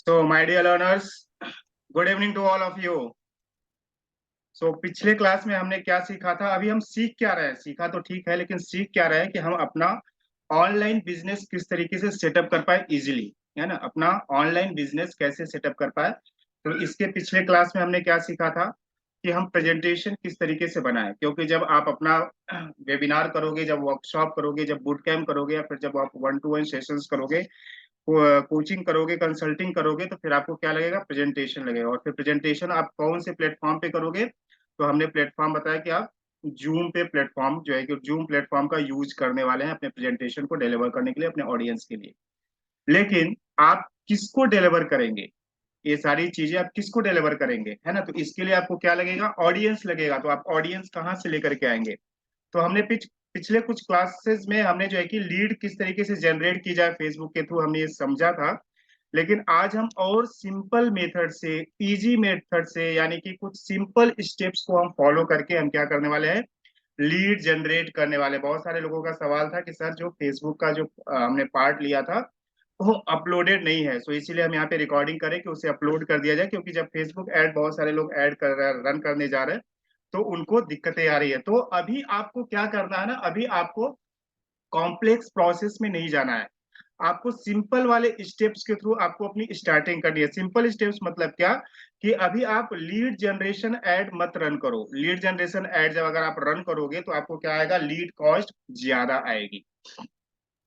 So, my dear learners, good evening to all of you. So, पिछले class में हमने क्या सीखा था? अभी हम सीख क्या रहे हैं? सीखा तो ठीक है, लेकिन सीख क्या रहे हैं कि हम अपना ऑनलाइन बिजनेस किस तरीके से सेटअप कर पाए इजीली, है ना? अपना ऑनलाइन बिजनेस कैसे सेटअप कर पाए। तो इसके पिछले क्लास में हमने क्या सीखा था कि हम प्रेजेंटेशन किस तरीके से बनाएं, क्योंकि जब आप अपना वेबिनार करोगे, जब वर्कशॉप करोगे, जब बूट कैम्प करोगे, या फिर जब आप 1-to-1 सेशंस करोगे, कोचिंग करोगे, कंसल्टिंग करोगे, तो फिर आपको क्या लगेगा? प्रेजेंटेशन लगेगा। और फिर प्रेजेंटेशन आप कौन से प्लेटफॉर्म पे करोगे? तो हमने प्लेटफॉर्म बताया कि आप जूम पे प्लेटफॉर्म जो है कि जूम प्लेटफॉर्म का यूज करने वाले हैं अपने प्रेजेंटेशन को डिलीवर करने के लिए अपने ऑडियंस के लिए। लेकिन आप किसको डिलीवर करेंगे? ये सारी चीजें आप किसको डिलीवर करेंगे, है ना? तो इसके लिए आपको क्या लगेगा? ऑडियंस लगेगा। तो आप ऑडियंस कहाँ से लेकर के आएंगे? तो हमने पिछले कुछ क्लासेस में हमने जो है कि लीड किस तरीके से जनरेट की जाए फेसबुक के थ्रू हमने ये समझा था। लेकिन आज हम और सिंपल मेथड से, इजी मेथड से, यानी कि कुछ सिंपल स्टेप्स को हम फॉलो करके हम क्या करने वाले हैं? लीड जनरेट करने वाले। बहुत सारे लोगों का सवाल था कि सर जो फेसबुक का जो हमने पार्ट लिया था वो अपलोडेड नहीं है, सो इसीलिए हम यहाँ पे रिकॉर्डिंग करें कि उसे अपलोड कर दिया जाए, क्योंकि जब फेसबुक ऐड बहुत सारे लोग ऐड कर रन करने जा रहे हैं तो उनको दिक्कतें आ रही है। तो अभी आपको क्या करना है ना, अभी आपको कॉम्प्लेक्स प्रोसेस में नहीं जाना है। आपको सिंपल वाले स्टेप्स के थ्रू आपको अपनी स्टार्टिंग करनी है। सिंपल स्टेप्स मतलब क्या? कि अभी आप लीड जनरेशन एड मत रन करो। लीड जनरेशन एड जब अगर आप रन करोगे तो आपको क्या आएगा? लीड कॉस्ट ज्यादा आएगी।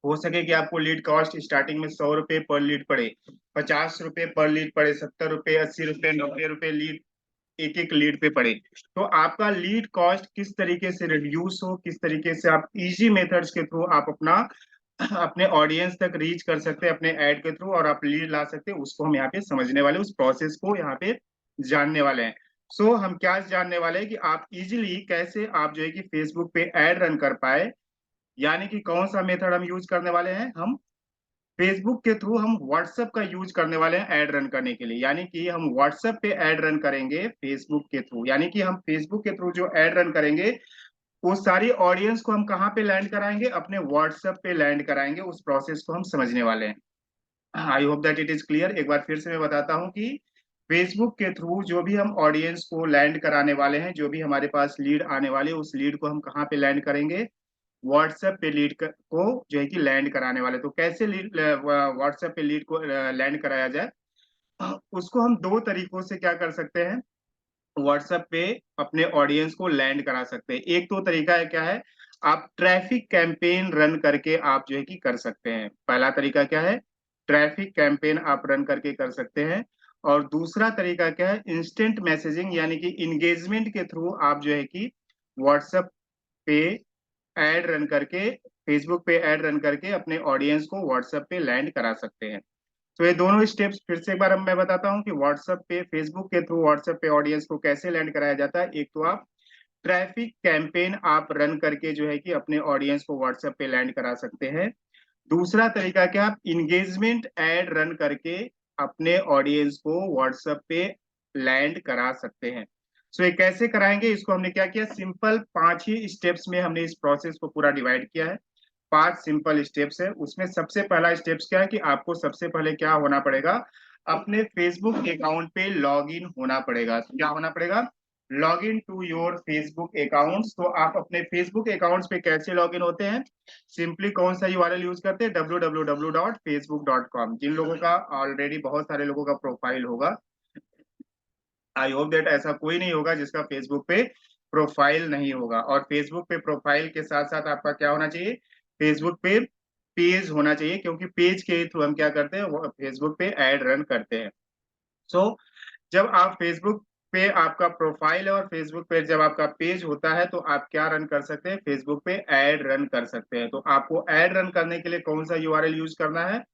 हो सके कि आपको लीड कॉस्ट स्टार्टिंग में 100 रुपए पर लीड पड़े, 50 रुपए पर लीड पड़े, 70 रुपए, 80 रुपए, 90 रुपए लीड, एक एक लीड पे पड़े। तो आपका लीड कॉस्ट किस तरीके से रिड्यूस हो, किस तरीके से आप इजी मेथड्स के थ्रू आप अपना अपने ऑडियंस तक रीच कर सकते हैं अपने ऐड के थ्रू, और आप लीड ला सकते हैं, उसको हम यहाँ पे समझने वाले, उस प्रोसेस को यहाँ पे जानने वाले हैं। सो हम क्या जानने वाले हैं कि आप इजीली कैसे आप जो है कि फेसबुक पे ऐड रन कर पाए। यानी कि कौन सा मेथड हम यूज करने वाले हैं? हम फेसबुक के थ्रू हम व्हाट्सएप का यूज करने वाले हैं ऐड रन करने के लिए। यानी कि हम व्हाट्सएप पे ऐड रन करेंगे फेसबुक के थ्रू। यानी कि हम फेसबुक के थ्रू जो ऐड रन करेंगे वो सारी ऑडियंस को हम कहाँ पे लैंड कराएंगे? अपने व्हाट्सएप पे लैंड कराएंगे। उस प्रोसेस को हम समझने वाले हैं। I hope that it is clear. एक बार फिर से मैं बताता हूँ कि फेसबुक के थ्रू जो भी हम ऑडियंस को लैंड कराने वाले हैं, जो भी हमारे पास लीड आने वाले, उस लीड को हम कहाँ पे लैंड करेंगे? व्हाट्सएप पे लीड को जो है कि लैंड कराने वाले। तो कैसे लीड व्हाट्सएप पे लीड को लैंड कराया जाए? उसको हम दो तरीकों से क्या कर सकते हैं? व्हाट्सएप पे अपने ऑडियंस को लैंड करा सकते हैं। एक तो तरीका है, क्या है? आप ट्रैफिक कैंपेन रन करके आप जो है कि कर सकते हैं। पहला तरीका क्या है? ट्रैफिक कैंपेन आप रन करके कर सकते हैं। और दूसरा तरीका क्या है? इंस्टेंट मैसेजिंग, यानी कि इंगेजमेंट के थ्रू आप जो है कि व्हाट्सएप पे ऐड रन करके, फेसबुक पे ऐड रन करके अपने ऑडियंस को व्हाट्सएप पे लैंड करा सकते हैं। तो ये दोनों स्टेप्स फिर से एक बार मैं बताता हूँ कि व्हाट्सएप पे, फेसबुक के थ्रू व्हाट्सएप पे ऑडियंस को कैसे लैंड कराया जाता है। एक तो आप ट्रैफिक कैंपेन आप रन करके जो है कि अपने ऑडियंस को व्हाट्सएप पे लैंड करा सकते हैं। दूसरा तरीका क्या? आप इंगेजमेंट एड रन करके अपने ऑडियंस को व्हाट्सएप पे लैंड करा सकते हैं। सो ये कैसे कराएंगे? इसको हमने क्या किया? सिंपल 5 ही स्टेप्स में हमने इस प्रोसेस को पूरा डिवाइड किया है। 5 सिंपल स्टेप्स है। उसमें सबसे पहला स्टेप्स क्या है कि आपको सबसे पहले क्या होना पड़ेगा? अपने फेसबुक अकाउंट पे लॉग इन होना पड़ेगा। तो क्या होना पड़ेगा? Log in to your Facebook accounts. तो आप अपने फेसबुक अकाउंट्स पे कैसे लॉग इन होते हैं? सिंपली कौन सा यूआरएल यूज करते हैं? www.facebook.com। जिन लोगों का ऑलरेडी, बहुत सारे लोगों का प्रोफाइल होगा, आई होप दैट ऐसा कोई नहीं होगा जिसका फेसबुक पे प्रोफाइल नहीं होगा। और फेसबुक पे प्रोफाइल के साथ साथ आपका क्या होना चाहिए? फेसबुक पे पेज होना चाहिए, क्योंकि पेज के थ्रू हम क्या करते हैं? वो फेसबुक पे ऐड रन करते हैं। सो जब आप फेसबुक पे आपका प्रोफाइल है और फेसबुक पे जब आपका पेज होता है तो आप क्या रन कर सकते हैं? फेसबुक पे ऐड रन कर सकते हैं। तो आपको ऐड रन करने के लिए कौन सा यूआरएल यूज करना है?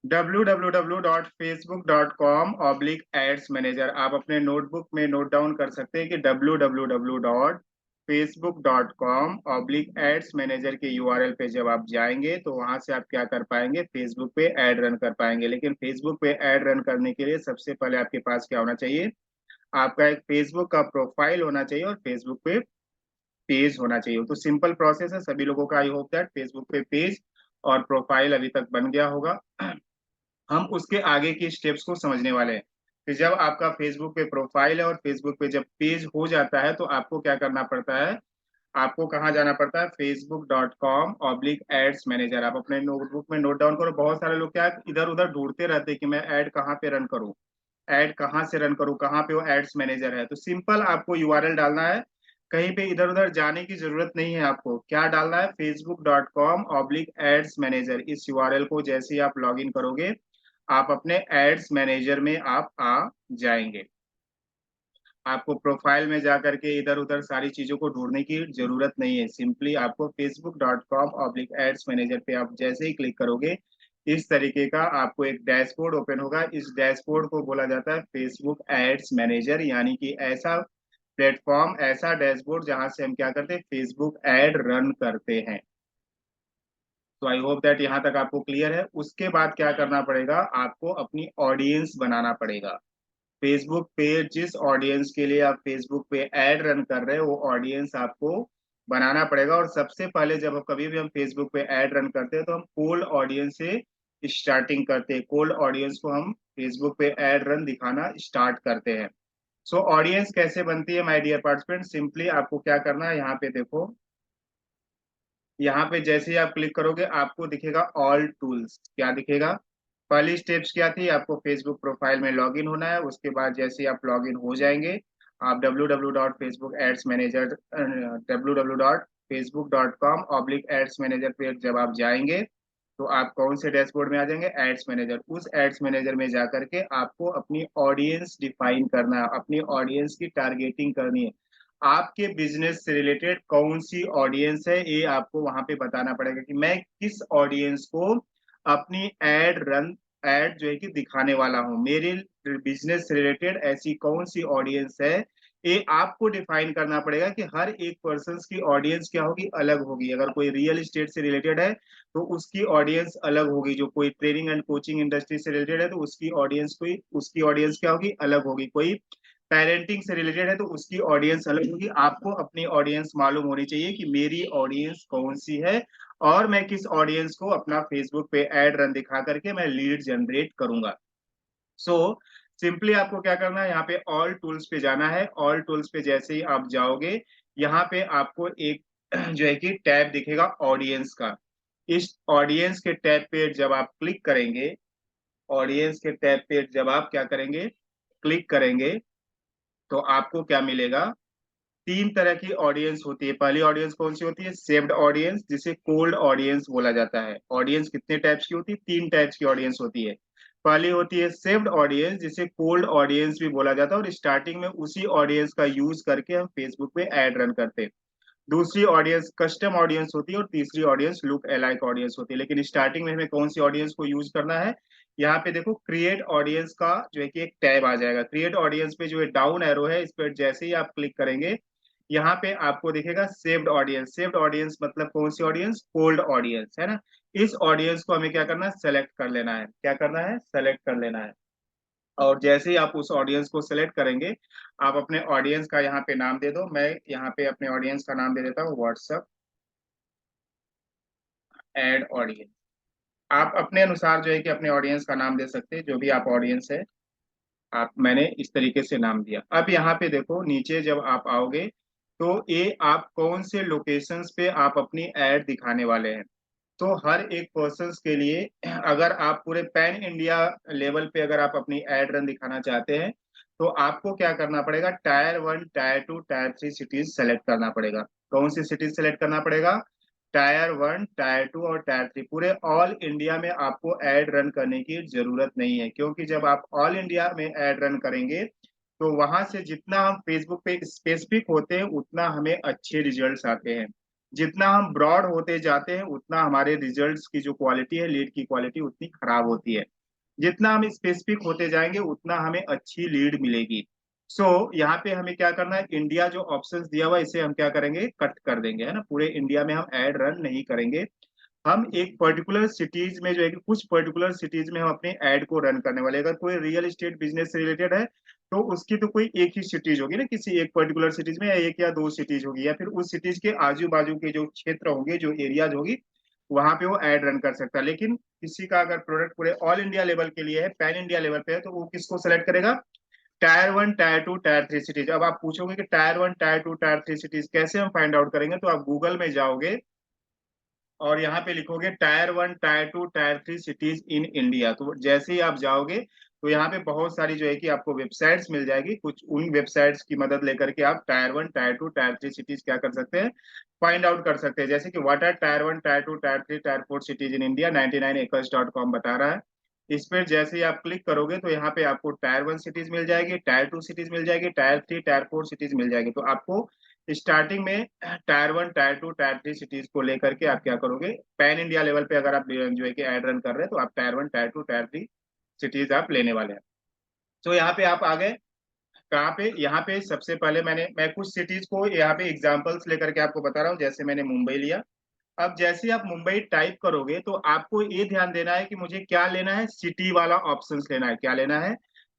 www.facebook.com/ads manager। आप अपने नोटबुक में नोट डाउन कर सकते हैं कि www.facebook.com/ads manager के यूआरएल पे जब आप जाएंगे तो वहां से आप क्या कर पाएंगे? फेसबुक पे ऐड रन कर पाएंगे। लेकिन फेसबुक पे ऐड रन करने के लिए सबसे पहले आपके पास क्या होना चाहिए? आपका एक फेसबुक का प्रोफाइल होना चाहिए और फेसबुक पे पेज होना चाहिए। तो सिंपल प्रोसेस है सभी लोगों का। आई होप दैट फेसबुक पे पेज और प्रोफाइल अभी तक बन गया होगा। हम उसके आगे की स्टेप्स को समझने वाले हैं। कि जब आपका फेसबुक पे प्रोफाइल है और फेसबुक पे जब पेज हो जाता है, तो आपको क्या करना पड़ता है, आपको कहाँ जाना पड़ता है, facebook.com/एड्स मैनेजर। आप अपने नोटबुक में नोट डाउन करो। बहुत सारे लोग क्या इधर-उधर ढूँढते रहते हैं कि मैं ऐड कहाँ पे रन करूँ, ऐड कहाँ से रन करूँ, कहाँ पे वो एड्स मैनेजर है। तो सिंपल आपको यूआरएल डालना है, कहीं पे इधर-उधर जाने की ज़रूरत नहीं है आपको। क्या डालना है, facebook.com/एड्स मैनेजर। इस यूआरएल को जैसे ही आप लॉगिन करोगे, आप अपने एड्स मैनेजर में आप आ जाएँगे। आपको प्रोफाइल में जाकर के इधर-उधर सारी चीज़ों को ढूँढने की ज़रूरत नहीं है। सिंपली आपको facebook.com/एड्स मैनेजर पे आप जैसे ही क्लिक करोगे, इस तरीके का आपको एक डैशबोर्ड ओपन होगा। इस डैशबोर्ड को बोला जाता है फेसबुक एड्स मैनेजर, यानी कि ऐसा प्लेटफ़ॉर्म, ऐसा डैशबोर्ड जहाँ से हम क्या करते हैं, फेसबुक ऐड रन करते हैं। तो आई होप दैट यहाँ तक आपको क्लियर है। उसके बाद क्या करना पड़ेगा, आपको अपनी ऑडियंस बनाना पड़ेगा। फेसबुक पे जिस ऑडियंस के लिए आप फेसबुक पे ऐड रन कर रहे हो, वो ऑडियंस आपको बनाना पड़ेगा। और सबसे पहले जब कभी भी हम फेसबुक पे ऐड रन करते हैं, तो हम कोल्ड ऑडियंस से स्टार्टिंग करते हैं। कोल्ड ऑडियंस को हम फेसबुक पे ऐड रन दिखाना स्टार्ट करते हैं। सो ऑडियंस कैसे बनती है माय डियर पार्टिसिपेंट, सिंपली आपको क्या करना है, यहाँ पे देखो, यहाँ पे जैसे ही आप क्लिक करोगे आपको दिखेगा ऑल टूल्स। क्या दिखेगा, पहली स्टेप्स क्या थी, आपको फेसबुक प्रोफाइल में लॉगिन होना है। उसके बाद जैसे ही आप लॉगिन हो जाएंगे, आप www.facebook मैनेजर पे जब आप जाएंगे, तो आप कौन से डैशबोर्ड में आ जाएंगे, एड्स मैनेजर। उस एड्स मैनेजर में जाकर के आपको अपनी ऑडियंस डिफाइन करना है, अपनी ऑडियंस की टारगेटिंग करनी है। आपके बिजनेस से रिलेटेड कौन सी ऑडियंस है, ये आपको वहां पे बताना पड़ेगा कि मैं किस ऑडियंस को अपनी एड जो है कि दिखाने वाला हूँ। मेरे बिजनेस से रिलेटेड ऐसी कौन सी ऑडियंस है, ये आपको डिफाइन करना पड़ेगा। कि हर एक पर्सन की ऑडियंस क्या होगी, अलग होगी। अगर कोई रियल एस्टेट से रिलेटेड है, तो उसकी ऑडियंस अलग होगी। जो कोई ट्रेनिंग एंड कोचिंग इंडस्ट्री से रिलेटेड है, तो उसकी ऑडियंस क्या होगी, अलग होगी। कोई पेरेंटिंग से रिलेटेड है, तो उसकी ऑडियंस अलग होगी। आपको अपनी ऑडियंस मालूम होनी चाहिए कि मेरी ऑडियंस कौन सी है, और मैं किस ऑडियंस को अपना फेसबुक पे एड रन दिखा करके मैं लीड जनरेट करूंगा। सो सिंपली आपको क्या करना है, यहाँ पे ऑल टूल्स पे जाना है। ऑल टूल्स पे जैसे ही आप जाओगे, यहाँ पे आपको एक जो है कि टैब दिखेगा ऑडियंस का। इस ऑडियंस के टैब पे जब आप क्लिक करेंगे, ऑडियंस के टैब पे जब आप क्या करेंगे, क्लिक करेंगे, तो आपको क्या मिलेगा, तीन तरह की ऑडियंस होती है। पहली ऑडियंस कौन सी होती है, सेव्ड ऑडियंस, जिसे कोल्ड ऑडियंस बोला जाता है। ऑडियंस कितने टाइप्स की होती है, तीन टाइप्स की ऑडियंस होती है। पहली होती है सेव्ड ऑडियंस, जिसे कोल्ड ऑडियंस भी बोला जाता है, और स्टार्टिंग में उसी ऑडियंस का यूज करके हम फेसबुक पे एड रन करते हैं। दूसरी ऑडियंस कस्टम ऑडियंस होती है, और तीसरी ऑडियंस लुक अलाइक ऑडियंस होती है। लेकिन स्टार्टिंग में हमें कौन सी ऑडियंस को यूज करना है, यहाँ पे देखो क्रिएट ऑडियंस का जो है कि एक टैब आ जाएगा। क्रिएट ऑडियंस पे जो है डाउन एरो है, इस पर जैसे ही आप क्लिक करेंगे, यहाँ पे आपको दिखेगा सेव्ड ऑडियंस। सेव्ड ऑडियंस मतलब कौन सी ऑडियंस, कोल्ड ऑडियंस है ना। इस ऑडियंस को हमें क्या करना है, सेलेक्ट कर लेना है। क्या करना है, सेलेक्ट कर लेना है। और जैसे ही आप उस ऑडियंस को सेलेक्ट करेंगे, आप अपने ऑडियंस का यहाँ पे नाम दे दो। मैं यहाँ पे अपने ऑडियंस का नाम दे देता हूँ व्हाट्सएप एड ऑडियंस। आप अपने अनुसार जो है कि अपने ऑडियंस का नाम दे सकते हैं, जो भी आप ऑडियंस है। आप मैंने इस तरीके से नाम दिया। अब यहाँ पे देखो नीचे जब आप आओगे, तो ये आप कौन से लोकेशंस पे आप अपनी एड दिखाने वाले हैं। तो हर एक पर्सन्स के लिए, अगर आप पूरे पैन इंडिया लेवल पे अगर आप अपनी एड रन दिखाना चाहते हैं, तो आपको क्या करना पड़ेगा, tyre 1, tier 2, tier 3 cities select करना पड़ेगा। कौन सी सिटीज सेलेक्ट करना पड़ेगा, टायर 1, टायर 2 और टायर 3। पूरे ऑल इंडिया में आपको एड रन करने की जरूरत नहीं है, क्योंकि जब आप ऑल इंडिया में एड रन करेंगे, तो वहां से जितना हम फेसबुक पे स्पेसिफिक होते हैं, उतना हमें अच्छे रिजल्ट्स आते हैं। जितना हम ब्रॉड होते जाते हैं, उतना हमारे रिजल्ट्स की जो क्वालिटी है, लीड की क्वालिटी उतनी खराब होती है। जितना हम स्पेसिफिक होते जाएंगे, उतना हमें अच्छी लीड मिलेगी। यहाँ पे हमें क्या करना है, इंडिया जो ऑप्शंस दिया हुआ है, इसे हम क्या करेंगे, कट कर देंगे, है ना। पूरे इंडिया में हम एड रन नहीं करेंगे। हम एक पर्टिकुलर सिटीज में जो है कि कुछ पर्टिकुलर सिटीज में हम अपने ऐड को रन करने वाले। अगर कोई रियल एस्टेट बिजनेस से रिलेटेड है, तो उसकी तो कोई एक ही सिटीज होगी ना, किसी एक पर्टिकुलर सिटीज में, या एक या दो सिटीज होगी, या फिर उस सिटीज के आजू बाजू के जो क्षेत्र होंगे, जो एरियाज होगी, वहां पे वो ऐड रन कर सकता है। लेकिन किसी का अगर प्रोडक्ट पूरे ऑल इंडिया लेवल के लिए है, पैन इंडिया लेवल पे है, तो वो किसको सेलेक्ट करेगा? Tyre 1, tier 2, tier 3 cities. अब आप पूछोगे कि टायर 1, टायर 2, टायर 3 सिटीज कैसे हम फाइंड आउट करेंगे, तो आप गूगल में जाओगे और यहाँ पे लिखोगे tyre 1, tier 2, tier 3 cities in India. तो जैसे ही आप जाओगे तो यहाँ पे बहुत सारी जो है कि आपको वेबसाइट्स मिल जाएगी। कुछ उन वेबसाइट्स की मदद लेकर के आप टायर 1, टायर 2, टायर 3 सिटीज क्या कर सकते हैं, फाइंड आउट कर सकते हैं। जैसे कि what are tier 1, tier 2, tier 3, tier 4 cities in India, 99acres.com बता रहा है। इस पर जैसे ही आप क्लिक करोगे तो यहाँ पे आपको टायर 1 सिटीज मिल जाएगी, टायर 2 सिटीज मिल जाएगी, टायर 3, टायर 4 सिटीज मिल जाएगी। तो आपको स्टार्टिंग में टायर 1, टायर 2, टायर 3 सिटीज को लेकर के आप क्या करोगे, पैन इंडिया लेवल पे अगर आप जो है कि एड रन कर रहे हैं तो आप टायर 1, टायर 2, टायर 3 सिटीज आप लेने वाले हैं। तो यहाँ पे आप आ गए कहाँ पे, यहाँ पे सबसे पहले मैं कुछ सिटीज को यहाँ पे एग्जांपल्स लेकर के आपको बता रहा हूँ। जैसे मैंने मुंबई लिया। अब जैसे आप मुंबई टाइप करोगे तो आपको ये ध्यान देना है कि मुझे क्या लेना है, सिटी वाला ऑप्शंस लेना है। क्या लेना है?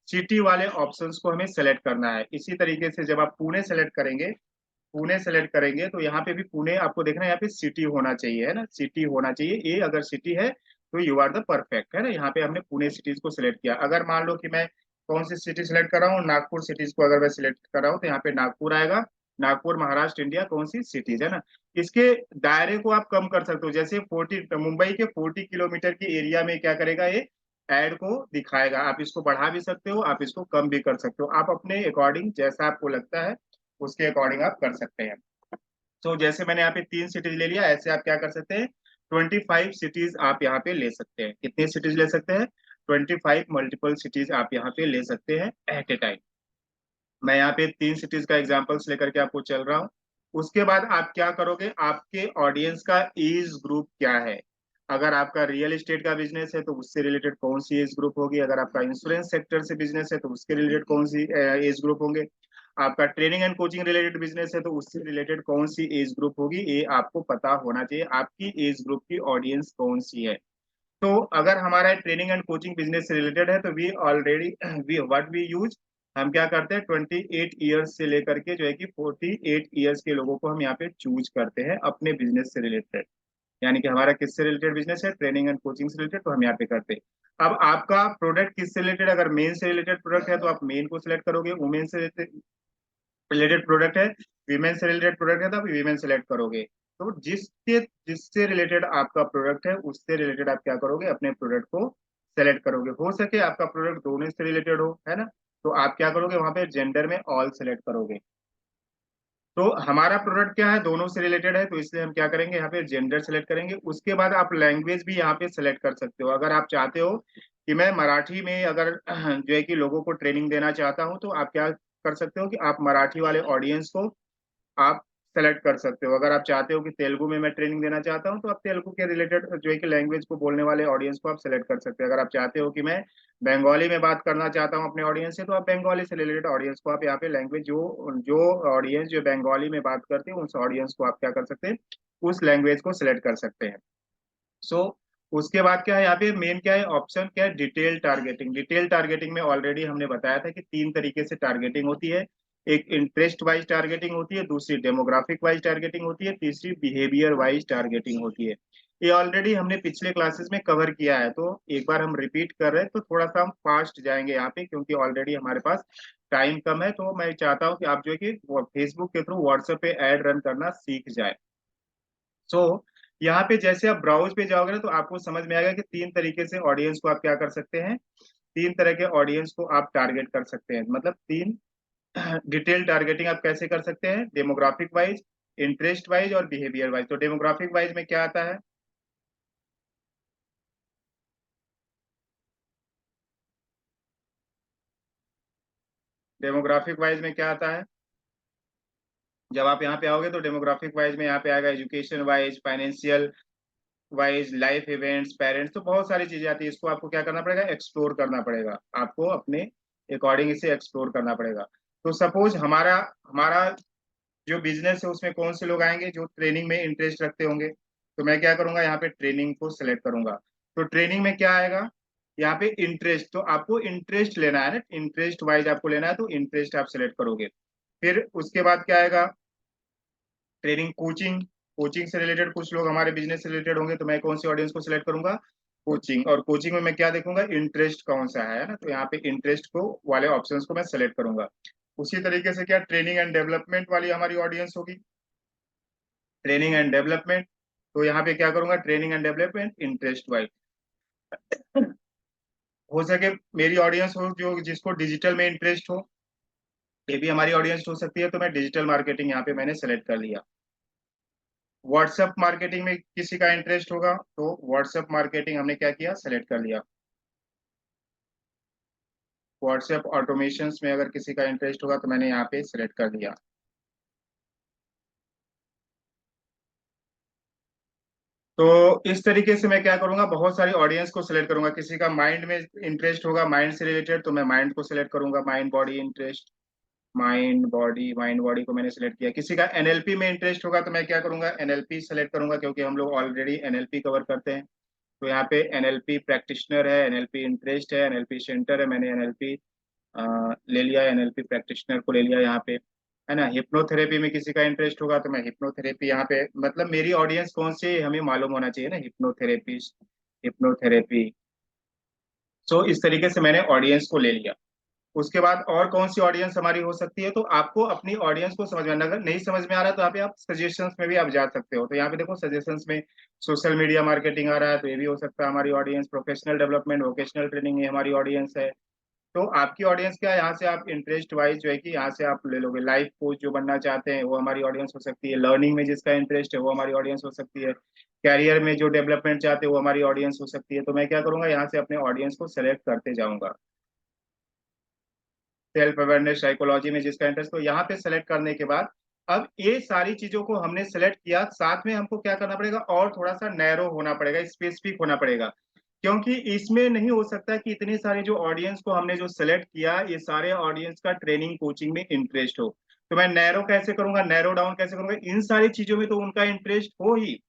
सिटी वाले ऑप्शंस को हमें सेलेक्ट करना है। इसी तरीके से जब आप पुणे सेलेक्ट करेंगे तो यहाँ पे भी पुणे आपको देखना है, यहाँ पे सिटी होना चाहिए, है ना, सिटी होना चाहिए। ये अगर सिटी है तो यू आर द परफेक्ट, है ना। यहाँ पे हमने पुणे सिटीज को सिलेक्ट किया। अगर मान लो कि मैं कौन सी सिटी सिलेक्ट कर रहा हूँ, नागपुर सिटीज को अगर मैं सिलेक्ट कर रहा हूँ तो यहाँ पे नागपुर आएगा। नागपुर महाराष्ट्र इंडिया कौन सी सिटीज, है ना। इसके दायरे को आप कम कर सकते हो। जैसे 40 मुंबई के 40 किलोमीटर की एरिया में क्या करेगा, ये एड को दिखाएगा। आप इसको बढ़ा भी सकते हो, आप इसको कम भी कर सकते हो। आप अपने अकॉर्डिंग जैसा आपको लगता है उसके अकॉर्डिंग आप कर सकते हैं। तो जैसे मैंने यहाँ पे 3 सिटीज ले लिया, ऐसे आप क्या कर सकते हैं, 25 सिटीज आप यहाँ पे ले सकते हैं। कितने सिटीज ले सकते हैं? 25 मल्टीपल सिटीज आप यहाँ पे ले सकते हैं एट ए टाइम। मैं यहाँ पे 3 सिटीज का एग्जांपल्स लेकर के आपको चल रहा हूँ। उसके बाद आप क्या करोगे, आपके ऑडियंस का एज ग्रुप क्या है। अगर आपका रियल एस्टेट का बिजनेस है तो उससे रिलेटेड कौन सी एज ग्रुप होगी। अगर आपका इंश्योरेंस सेक्टर से बिजनेस है तो उसके रिलेटेड कौन सी एज ग्रुप होंगे। आपका training and coaching related business है तो उससे रिलेटेड कौन सी एज ग्रुप होगी, ये आपको पता होना चाहिए आपकी एज ग्रुप की ऑडियंस कौन सी है। तो अगर हमारा ट्रेनिंग एंड कोचिंग बिजनेस से रिलेटेड है तो we already we what we use, हम क्या करते हैं, 28 ईयर्स से लेकर के जो है कि 48 ईयर्स के लोगों को हम यहाँ पे चूज करते हैं अपने बिजनेस से रिलेटेड। यानी कि हमारा किससे रिलेटेड बिजनेस है, ट्रेनिंग एंड कोचिंग से रिलेटेड, तो हम यहाँ पे करते हैं। अब आपका प्रोडक्ट किससे रिलेटेड, अगर मेन से रिलेटेड प्रोडक्ट है तो आप मेन को सिलेक्ट करोगे। वुमेन से रिलेटेड प्रोडक्ट है, वीमेन से रिलेटेड प्रोडक्ट है तो आप वीमेन सेलेक्ट करोगे। तो जिससे रिलेटेड आपका प्रोडक्ट है उससे रिलेटेड आप क्या करोगे, अपने प्रोडक्ट को सेलेक्ट करोगे। हो सके आपका प्रोडक्ट दोनों से रिलेटेड हो, है ना, तो आप क्या करोगे, वहां पे जेंडर में ऑल सेलेक्ट करोगे। तो हमारा प्रोडक्ट क्या है, दोनों से रिलेटेड है, तो इसलिए हम क्या करेंगे, यहाँ पे जेंडर सेलेक्ट करेंगे। उसके बाद आप लैंग्वेज भी यहाँ पे सेलेक्ट कर सकते हो। अगर आप चाहते हो कि मैं मराठी में अगर जो है कि लोगों को ट्रेनिंग देना चाहता हूँ तो आप क्या कर सकते हो कि आप मराठी वाले ऑडियंस को आप सेलेक्ट कर सकते हो। अगर आप चाहते हो कि तेलुगु में मैं ट्रेनिंग देना चाहता हूँ तो आप तेलुगु के रिलेटेड जो है कि लैंग्वेज को बोलने वाले ऑडियंस को आप सेलेक्ट कर सकते हो। अगर आप चाहते हो कि मैं बंगाली में बात करना चाहता हूँ अपने ऑडियंस से तो आप बंगाली से रिलेटेड ऑडियंस को आप यहाँ पे लैंग्वेज जो जो ऑडियंस जो बंगाली में बात करते हैं उस ऑडियंस को आप क्या कर सकते हैं, उस लैंग्वेज को सिलेक्ट कर सकते हैं। सो उसके बाद क्या है, यहाँ पे मेन क्या है, ऑप्शन क्या है, डिटेल टारगेटिंग। डिटेल टारगेटिंग में ऑलरेडी हमने बताया था कि 3 तरीके से टारगेटिंग होती है। एक इंटरेस्ट वाइज टारगेटिंग होती है, दूसरी डेमोग्राफिक वाइज टारगेटिंग होती है, तीसरी बिहेवियर वाइज टारगेटिंग होती है। ये ऑलरेडी हमने पिछले क्लासेस में कवर किया है, तो एक बार हम रिपीट कर रहे हैं तो थोड़ा सा हम फास्ट जाएंगे यहाँ पे क्योंकि ऑलरेडी हमारे पास टाइम कम है। तो मैं चाहता हूँ कि आप जो है कि फेसबुक के थ्रू व्हाट्सएप पे एड रन करना सीख जाए। सो यहाँ पे जैसे आप ब्राउज पे जाओगे ना तो आपको समझ में आएगा कि 3 तरीके से ऑडियंस को आप क्या कर सकते हैं, 3 तरह के ऑडियंस को आप टारगेट कर सकते हैं। मतलब 3 डिटेल टारगेटिंग आप कैसे कर सकते हैं, डेमोग्राफिक वाइज, इंटरेस्ट वाइज और बिहेवियर वाइज। तो डेमोग्राफिक वाइज में क्या आता है, डेमोग्राफिक वाइज में क्या आता है, जब आप यहाँ पे आओगे तो डेमोग्राफिक वाइज में यहाँ पे आएगा education wise, financial wise, life events, parents, तो बहुत सारी चीजें आती है। इसको आपको क्या करना पड़ेगा, एक्सप्लोर करना पड़ेगा, आपको अपने अकॉर्डिंग इसे एक्सप्लोर करना पड़ेगा। तो सपोज हमारा हमारा जो बिजनेस है उसमें कौन से लोग आएंगे, जो ट्रेनिंग में इंटरेस्ट रखते होंगे। तो मैं क्या करूंगा, यहाँ पे ट्रेनिंग को सिलेक्ट करूंगा। तो ट्रेनिंग में क्या आएगा, यहाँ पे इंटरेस्ट, तो आपको इंटरेस्ट लेना है ना, इंटरेस्ट वाइज आपको लेना है तो इंटरेस्ट आप सिलेक्ट करोगे। फिर उसके बाद क्या आएगा, ट्रेनिंग कोचिंग, कोचिंग से रिलेटेड कुछ लोग हमारे बिजनेस से रिलेटेड होंगे तो मैं कौन सी ऑडियंस को सिलेक्ट करूंगा, कोचिंग, और कोचिंग में मैं क्या देखूंगा, इंटरेस्ट कौन सा है ना, तो यहाँ पे इंटरेस्ट को वाले ऑप्शंस को मैं सेलेक्ट करूंगा। उसी तरीके से क्या ट्रेनिंग एंड डेवलपमेंट वाली हमारी ऑडियंस होगी, ट्रेनिंग एंड डेवलपमेंट। तो यहाँ पे क्या करूंगा, training and development interest wise. हो सके मेरी ऑडियंस हो जो जिसको डिजिटल में इंटरेस्ट हो, ये भी हमारी ऑडियंस हो सकती है, तो मैं डिजिटल मार्केटिंग यहाँ पे मैंने सेलेक्ट कर लिया। व्हाट्सएप मार्केटिंग में किसी का इंटरेस्ट होगा तो व्हाट्सएप मार्केटिंग हमने क्या किया, सेलेक्ट कर लिया। व्हाट्सएप ऑटोमेशंस में अगर किसी का इंटरेस्ट होगा तो मैंने यहाँ पे सिलेक्ट कर दिया। तो इस तरीके से मैं क्या करूंगा, बहुत सारी ऑडियंस को सिलेक्ट करूंगा। किसी का माइंड में इंटरेस्ट होगा, माइंड से रिलेटेड, तो मैं माइंड को सिलेक्ट करूंगा, mind body interest, mind body को मैंने सिलेक्ट किया। किसी का एनएलपी में इंटरेस्ट होगा तो मैं क्या करूंगा, एनएलपी सेलेक्ट करूंगा, क्योंकि हम लोग ऑलरेडी एनएलपी कवर करते हैं। तो यहाँ पे एनएलपी प्रैक्टिशनर है, एनएलपी इंटरेस्ट है, एनएलपी सेंटर है, मैंने एनएलपी ले लिया, एनएलपी प्रैक्टिशनर को ले लिया यहाँ पे, है ना। हिप्नोथेरेपी में किसी का इंटरेस्ट होगा तो मैं हिप्नोथेरेपी यहाँ पे, मतलब मेरी ऑडियंस कौन सी है हमें मालूम होना चाहिए ना, हिप्नोथेरेपिस्ट, हिप्नोथेरेपी। सो इस तरीके से मैंने ऑडियंस को ले लिया। उसके बाद और कौन सी ऑडियंस हमारी हो सकती है, तो आपको अपनी ऑडियंस को समझ में आना, अगर नहीं समझ में आ रहा है तो यहाँ पे आप सजेशंस में भी आप जा सकते हो। तो यहाँ पे देखो सजेशंस में सोशल मीडिया मार्केटिंग आ रहा है, तो ये भी हो सकता है हमारी audience. Professional development, vocational training, ये हमारी ऑडियंस है। तो आपकी ऑडियंस क्या है, यहाँ से आप इंटरेस्ट वाइज जो है कि यहाँ से आप ले लोगे। लाइफ कोच जो बनना चाहते हैं वो हमारी ऑडियंस हो सकती है, लर्निंग में जिसका इंटरेस्ट है वो हमारी ऑडियंस हो सकती है, कैरियर में जो डेवलपमेंट चाहते हैं वो हमारी ऑडियंस हो सकती है। तो मैं क्या करूंगा, यहाँ से अपने ऑडियंस को सेलेक्ट करते जाऊंगा। सेल्फ अवेयरनेस, साइकोलॉजी में जिसका इंटरेस्ट, तो यहाँ पे सेलेक्ट करने के बाद अब ये सारी चीजों को हमने सेलेक्ट किया, साथ में हमको क्या करना पड़ेगा, और थोड़ा सा नैरो होना पड़ेगा, स्पेसिफिक होना पड़ेगा। क्योंकि इसमें नहीं हो सकता कि इतने सारे जो ऑडियंस को हमने जो सेलेक्ट किया, ये सारे ऑडियंस का ट्रेनिंग कोचिंग में इंटरेस्ट हो। तो मैं नैरो कैसे करूंगा, नैरो डाउन कैसे करूंगा, इन सारी चीजों में तो उनका इंटरेस्ट हो ही,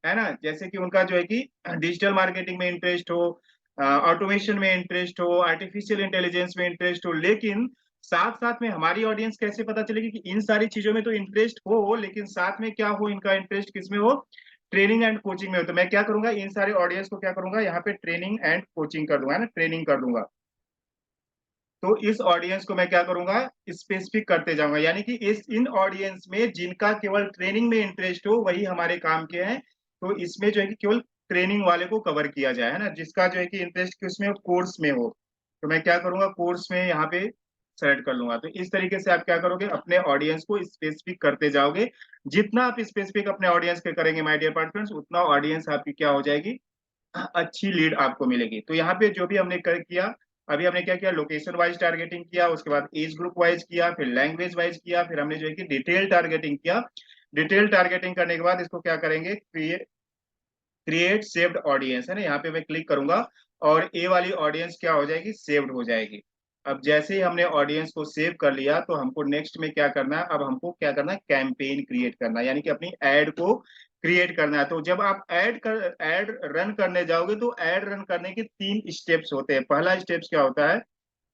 है ना। जैसे कि उनका जो है कि डिजिटल मार्केटिंग में इंटरेस्ट हो, ऑटोमेशन में इंटरेस्ट हो, आर्टिफिशियल इंटेलिजेंस में इंटरेस्ट हो, लेकिन साथ साथ में हमारी ऑडियंस कैसे पता चलेगी कि इन सारी चीजों में तो इंटरेस्ट हो, लेकिन साथ में क्या हो, इनका इंटरेस्ट किसमें हो, ट्रेनिंग एंड कोचिंग में हो। तो मैं क्या करूंगा, इन सारे ऑडियंस को क्या करूंगा, यहाँ पे ट्रेनिंग एंड कोचिंग कर दूंगा, है ना, ट्रेनिंग कर दूंगा। तो इस ऑडियंस को मैं क्या करूंगा, स्पेसिफिक करते जाऊंगा, यानी कि इस इन ऑडियंस में जिनका केवल ट्रेनिंग में इंटरेस्ट हो वही हमारे काम के हैं। तो इसमें जो है कि केवल ट्रेनिंग वाले को कवर किया जाए, है ना, जिसका जो है कि इंटरेस्ट किसमें हो, कोर्स में हो। तो मैं क्या करूंगा, कोर्स में यहाँ पे सेलेक्ट कर लूंगा। तो इस तरीके से आप क्या करोगे, अपने ऑडियंस को स्पेसिफिक करते जाओगे। जितना आप स्पेसिफिक अपने ऑडियंस के करेंगे माय डियर पार्टनर्स, उतना ऑडियंस आपकी क्या हो जाएगी, अच्छी लीड आपको मिलेगी। तो यहाँ पे जो भी हमने कर किया, अभी हमने क्या किया, लोकेशन वाइज टारगेटिंग किया, उसके बाद एज ग्रुप वाइज किया, फिर लैंग्वेज वाइज किया, फिर हमने जो है कि डिटेल टारगेटिंग किया। डिटेल टारगेटिंग करने के बाद इसको क्या करेंगे, क्रिएट सेव्ड ऑडियंस, है ना, यहाँ पे मैं क्लिक करूंगा और ए वाली ऑडियंस क्या हो जाएगी, सेव्ड हो जाएगी। अब जैसे ही हमने ऑडियंस को सेव कर लिया तो हमको नेक्स्ट में क्या करना है, अब हमको क्या करना है, कैंपेन क्रिएट करना है, यानी कि अपनी एड को क्रिएट करना है। तो जब आप एड रन करने जाओगे तो एड रन करने के 3 स्टेप्स होते हैं। पहला स्टेप्स क्या होता है,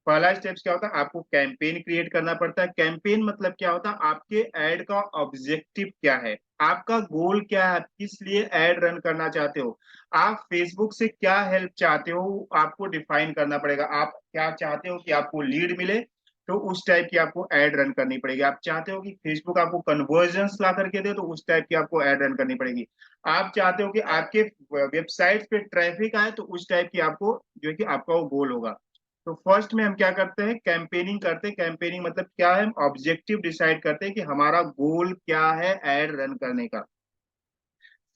पहला स्टेप्स क्या होता है, आपको कैंपेन क्रिएट करना पड़ता है। कैंपेन मतलब क्या होता है, आपके ऐड का ऑब्जेक्टिव क्या है, आपका गोल क्या है, किस लिए ऐड रन करना चाहते हो, आप फेसबुक से क्या हेल्प चाहते हो, आपको डिफाइन करना पड़ेगा। आप क्या चाहते हो कि आपको लीड मिले, तो उस टाइप की आपको ऐड रन करनी पड़ेगी। आप चाहते हो कि फेसबुक आपको कन्वर्जन्स ला करके दे, तो उस टाइप की आपको ऐड रन करनी पड़ेगी। आप चाहते हो कि आपके वेबसाइट पे ट्रैफिक आए, तो उस टाइप की आपको जो है कि आपका वो गोल होगा। तो फर्स्ट में हम क्या करते हैं, कैंपेनिंग करते हैं। कैंपेनिंग मतलब क्या है, हम ऑब्जेक्टिव डिसाइड करते हैं कि हमारा गोल क्या है एड रन करने का।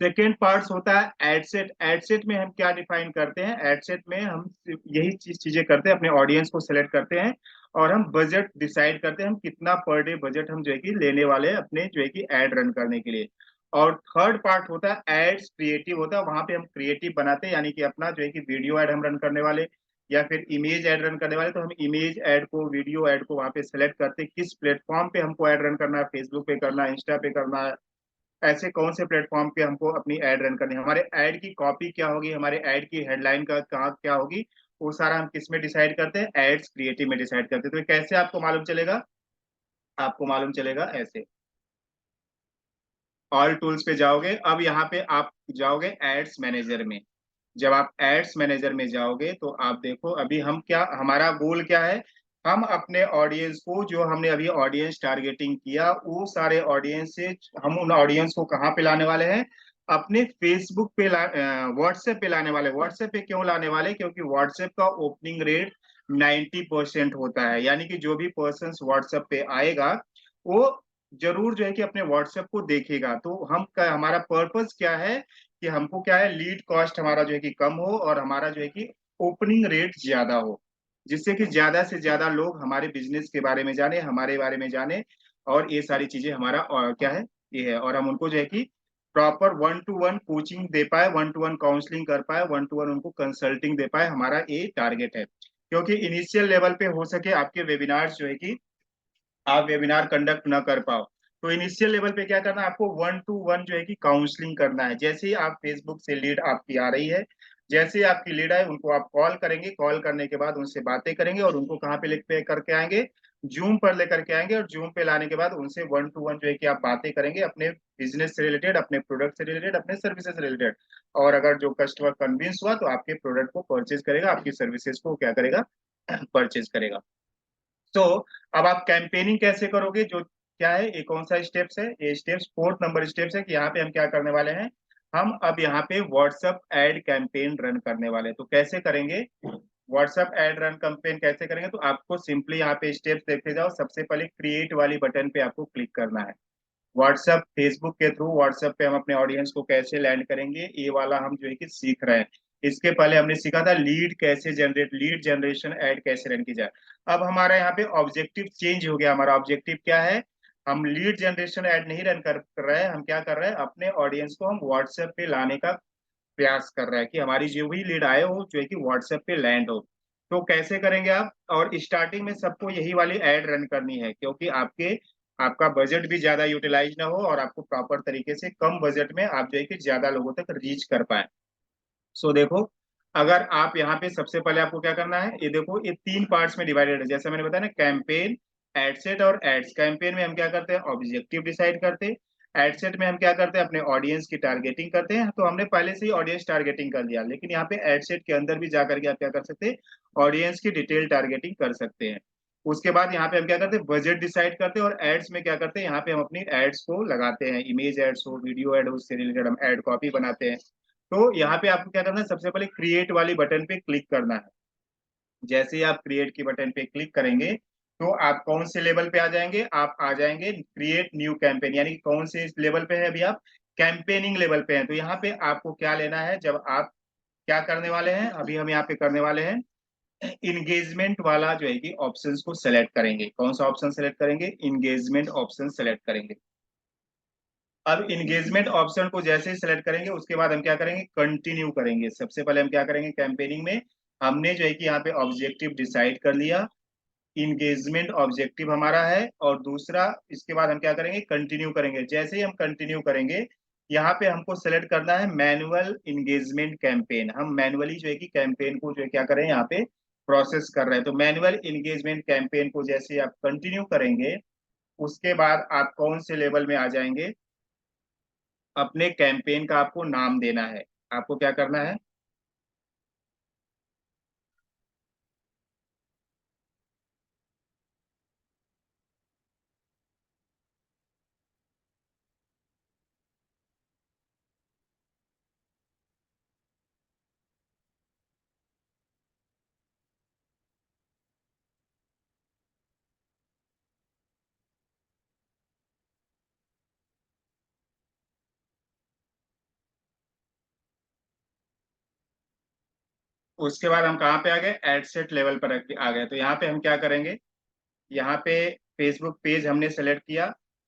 सेकेंड पार्ट होता है एडसेट। एडसेट में हम क्या डिफाइन करते हैं, एडसेट में हम सिर्फ यही चीजें करते हैं, अपने ऑडियंस को सिलेक्ट करते हैं और हम बजट डिसाइड करते हैं, हम कितना पर डे बजट हम जो है कि लेने वाले हैं अपने जो है कि एड रन करने के लिए। और थर्ड पार्ट होता है एड्स क्रिएटिव, होता है वहां पे हम क्रिएटिव बनाते हैं, यानी कि अपना जो है कि वीडियो एड हम रन करने वाले या फिर इमेज एड रन करने वाले, तो हम इमेज एड को, वीडियो एड को वहां पे सेलेक्ट करते हैं, किस प्लेटफॉर्म पे हमको एड रन करना है, फेसबुक पे करना है, इंस्टा पे करना है, ऐसे कौन से प्लेटफॉर्म पे हमको अपनी ऐड रन करनी है, हमारे ऐड की कॉपी क्या होगी, हमारे ऐड की हेडलाइन का कहाँ क्या होगी, वो सारा हम किस में डिसाइड करते हैं, एड्स क्रिएटिव में डिसाइड करते हैं। तो ये कैसे आपको मालूम चलेगा, आपको मालूम चलेगा ऐसे, ऑल टूल्स पे जाओगे, अब यहाँ पे आप जाओगे एड्स मैनेजर में। जब आप एड्स मैनेजर में जाओगे तो आप देखो अभी हम क्या हमारा गोल क्या है। हम अपने ऑडियंस को जो हमने अभी ऑडियंस टारगेटिंग किया वो सारे ऑडियंस से हम उन ऑडियंस को कहाँ पे लाने वाले हैं। अपने फेसबुक पे व्हाट्सएप पे लाने वाले। व्हाट्सएप पे क्यों लाने वाले, क्योंकि व्हाट्सएप का ओपनिंग रेट 90% होता है। यानी कि जो भी पर्सन व्हाट्सएप पे आएगा वो जरूर जो है कि अपने व्हाट्सएप को देखेगा। तो हमारा पर्पस क्या है कि हमको क्या है, लीड कॉस्ट हमारा जो है कि कम हो और हमारा जो है कि ओपनिंग रेट ज्यादा हो, जिससे कि ज्यादा से ज्यादा लोग हमारे बिजनेस के बारे में जाने, हमारे बारे में जाने। और ये सारी चीजें हमारा क्या है, ये है। और हम उनको जो है कि प्रॉपर 1-to-1 कोचिंग दे पाए, 1-to-1 काउंसलिंग कर पाए, 1-to-1 उनको कंसल्टिंग दे पाए, हमारा ये टारगेट है। क्योंकि इनिशियल लेवल पे हो सके आपके वेबिनार्स जो है कि आप वेबिनार कंडक्ट ना कर पाओ, तो इनिशियल लेवल पे क्या करना है, आपको 1-to-1 जो है कि काउंसलिंग करना है। जैसे ही आप फेसबुक से लीड आपकी आ रही है, जैसे ही आपकी लीड आए उनको आप कॉल करेंगे, कॉल करने के बाद उनसे बातें करेंगे और उनको कहाँ पे लेकर करके आएंगे, जूम पर लेकर के आएंगे। और जूम पे लाने के बाद उनसे 1-to-1 जो है कि आप बातें करेंगे अपने बिजनेस से रिलेटेड, अपने प्रोडक्ट से रिलेटेड, अपने सर्विसेज से रिलेटेड। और अगर जो कस्टमर कन्विंस हुआ तो आपके प्रोडक्ट को परचेज करेगा, आपकी सर्विसेज को क्या करेगा, परचेज करेगा। तो अब आप कैंपेनिंग कैसे करोगे, जो क्या है, ये कौन सा स्टेप्स है, ये स्टेप्स 4th नंबर स्टेप्स है कि यहाँ पे हम क्या करने वाले हैं। हम अब यहाँ पे व्हाट्सएप एड कैंपेन रन करने वाले हैं। तो कैसे करेंगे व्हाट्सएप एड रन कैंपेन, कैसे करेंगे, तो आपको सिंपली यहाँ पे स्टेप्स देखते जाओ। सबसे पहले क्रिएट वाली बटन पे आपको क्लिक करना है। व्हाट्सएप फेसबुक के थ्रू व्हाट्सएप पे हम अपने ऑडियंस को कैसे लैंड करेंगे, ये वाला हम जो है कि सीख रहे हैं। इसके पहले हमने सीखा था लीड जनरेशन ऐड कैसे रन की जाए। अब हमारा यहाँ पे ऑब्जेक्टिव चेंज हो गया। हमारा ऑब्जेक्टिव क्या है, हम लीड जनरेशन ऐड नहीं रन कर रहे हैं, हम क्या कर रहे हैं, अपने ऑडियंस को हम व्हाट्सएप पे लाने का प्रयास कर रहा है कि हमारी जो भी लीड आए हो जो है कि व्हाट्सएप पे लैंड हो। तो कैसे करेंगे आप, और स्टार्टिंग में सबको यही वाली एड रन करनी है, क्योंकि आपका बजट भी ज्यादा यूटिलाइज ना हो और आपको प्रॉपर तरीके से कम बजट में आप जो है कि ज्यादा लोगों तक रीच कर पाए। सो देखो, अगर आप यहाँ पे सबसे पहले आपको क्या करना है, ये देखो ये 3 पार्ट्स में डिवाइडेड है। जैसे मैंने बताया ना, कैंपेन, एडसेट और एड्स। कैंपेन में हम क्या करते हैं, ऑब्जेक्टिव डिसाइड करते हैं। एडसेट में हम क्या करते हैं, अपने ऑडियंस की टारगेटिंग करते हैं। तो हमने पहले से ही ऑडियंस टारगेटिंग कर लिया, लेकिन यहाँ पे एडसेट के अंदर भी जाकर के आप क्या कर सकते हैं, ऑडियंस की डिटेल टारगेटिंग कर सकते हैं। उसके बाद यहाँ पे हम क्या करते हैं, बजट डिसाइड करते हैं। और एड्स में क्या करते हैं, यहाँ पे हम अपनी एड्स को लगाते हैं, इमेज एड्स हो, वीडियो एड हो, उससे रिलेटेड हम एड कॉपी बनाते हैं। तो यहाँ पे आपको क्या करना है, सबसे पहले क्रिएट वाली बटन पे क्लिक करना है। जैसे ही आप क्रिएट की बटन पे क्लिक करेंगे तो आप कौन से लेवल पे आ जाएंगे, आप आ जाएंगे क्रिएट न्यू कैंपेन। यानी कि कौन से लेवल पे है, अभी आप कैंपेनिंग लेवल पे हैं। तो यहाँ पे आपको क्या लेना है, जब आप क्या करने वाले हैं, अभी हम यहाँ पे करने वाले हैं इंगेजमेंट वाला जो है कि ऑप्शंस को सेलेक्ट करेंगे। कौन सा ऑप्शन सेलेक्ट करेंगे, इंगेजमेंट ऑप्शन सेलेक्ट करेंगे। अब इंगेजमेंट ऑप्शन को जैसे ही सिलेक्ट करेंगे उसके बाद हम क्या करेंगे, कंटिन्यू करेंगे। सबसे पहले हम क्या करेंगे, कैंपेनिंग में हमने जो है कि यहाँ पे ऑब्जेक्टिव डिसाइड कर लिया, इंगेजमेंट ऑब्जेक्टिव हमारा है। और दूसरा इसके बाद हम क्या करेंगे, कंटिन्यू करेंगे। जैसे ही हम कंटिन्यू करेंगे, यहाँ पे हमको सेलेक्ट करना है मैनुअल इंगेजमेंट कैंपेन। हम मैनुअली जो है कि कैंपेन को जो है क्या करें, यहाँ पे प्रोसेस कर रहे हैं। तो मैनुअल इंगेजमेंट कैंपेन को जैसे ही आप कंटिन्यू करेंगे उसके बाद आप कौन से लेवल में आ जाएंगे, अपने कैंपेन का आपको नाम देना है। आपको क्या करना है, उसके बाद हम कहाँ पे आ गए, एड सेट लेवल पर आ गए। तो यहाँ पे हम क्या करेंगे, यहाँ पे फेसबुक पेज हमने सेलेक्ट किया।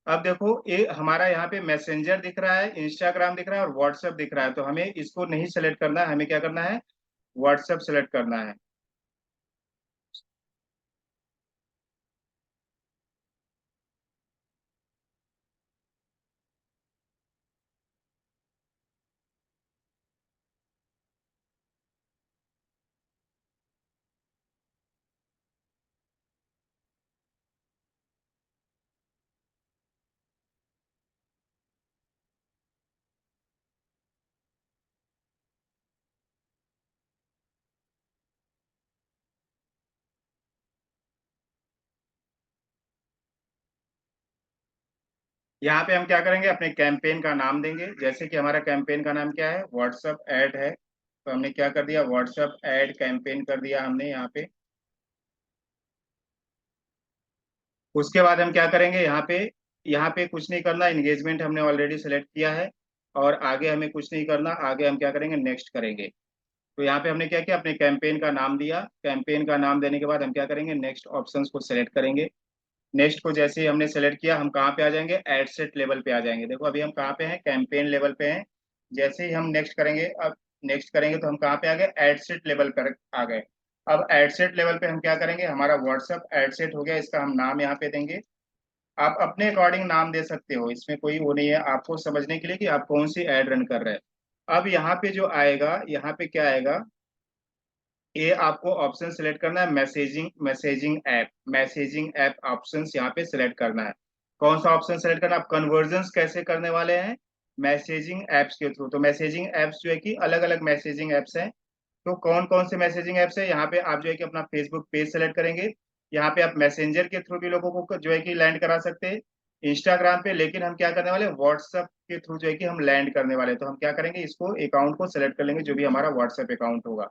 अब देखो ये हमारा यहाँ पे मैसेंजर दिख रहा है, इंस्टाग्राम दिख रहा है और व्हाट्सएप दिख रहा है। तो हमें इसको नहीं सेलेक्ट करना है, हमें क्या करना है, व्हाट्सएप सेलेक्ट करना है। यहाँ पे हम क्या करेंगे, अपने कैंपेन का नाम देंगे। जैसे कि हमारा कैंपेन का नाम क्या है, व्हाट्सएप ऐड है, तो हमने क्या कर दिया, व्हाट्सएप ऐड कैंपेन कर दिया हमने यहाँ पे। उसके बाद हम क्या करेंगे, यहाँ पे कुछ नहीं करना, एंगेजमेंट हमने ऑलरेडी सेलेक्ट किया है। और आगे हमें कुछ नहीं करना, आगे हम क्या करेंगे, नेक्स्ट करेंगे। तो यहाँ पे हमने क्या किया, अपने कैंपेन का नाम दिया। कैंपेन का नाम देने के बाद हम क्या करेंगे, नेक्स्ट ऑप्शंस को सेलेक्ट करेंगे। नेक्स्ट को जैसे ही हमने सेलेक्ट किया, हम कहाँ पे आ जाएंगे, एड सेट लेवल पे आ जाएंगे। देखो अभी हम कहाँ पे हैं, कैंपेन लेवल पे हैं। जैसे ही हम नेक्स्ट करेंगे, अब नेक्स्ट करेंगे तो हम कहाँ पे आ गए, एड सेट लेवल पर आ गए। अब एड सेट लेवल पे हम क्या करेंगे, हमारा व्हाट्सअप एड सेट हो गया, इसका हम नाम यहाँ पे देंगे। आप अपने अकॉर्डिंग नाम दे सकते हो, इसमें कोई वो नहीं है, आपको समझने के लिए कि आप कौन सी एड रन कर रहे हैं। अब यहाँ पे जो आएगा, यहाँ पे क्या आएगा, ये आपको ऑप्शन सिलेक्ट करना है, मैसेजिंग ऐप ऑप्शंस यहाँ पे सिलेक्ट करना है। कौन सा ऑप्शन सिलेक्ट करना है, आप कन्वर्जन्स कैसे करने वाले हैं, मैसेजिंग एप्स के थ्रू। तो मैसेजिंग एप्स जो है कि अलग अलग मैसेजिंग एप्स हैं। तो कौन कौन से मैसेजिंग एप्स है, यहाँ पे आप जो है कि अपना फेसबुक पेज सेलेक्ट करेंगे। यहाँ पे आप मैसेंजर के थ्रू भी लोगों को जो है कि लैंड करा सकते हैं, इंस्टाग्राम पे। लेकिन हम क्या करने वाले, व्हाट्सएप के थ्रू जो है कि हम लैंड करने वाले हैं। तो हम क्या करेंगे, इसको अकाउंट को सेलेक्ट कर लेंगे, जो भी हमारा व्हाट्सएप अकाउंट होगा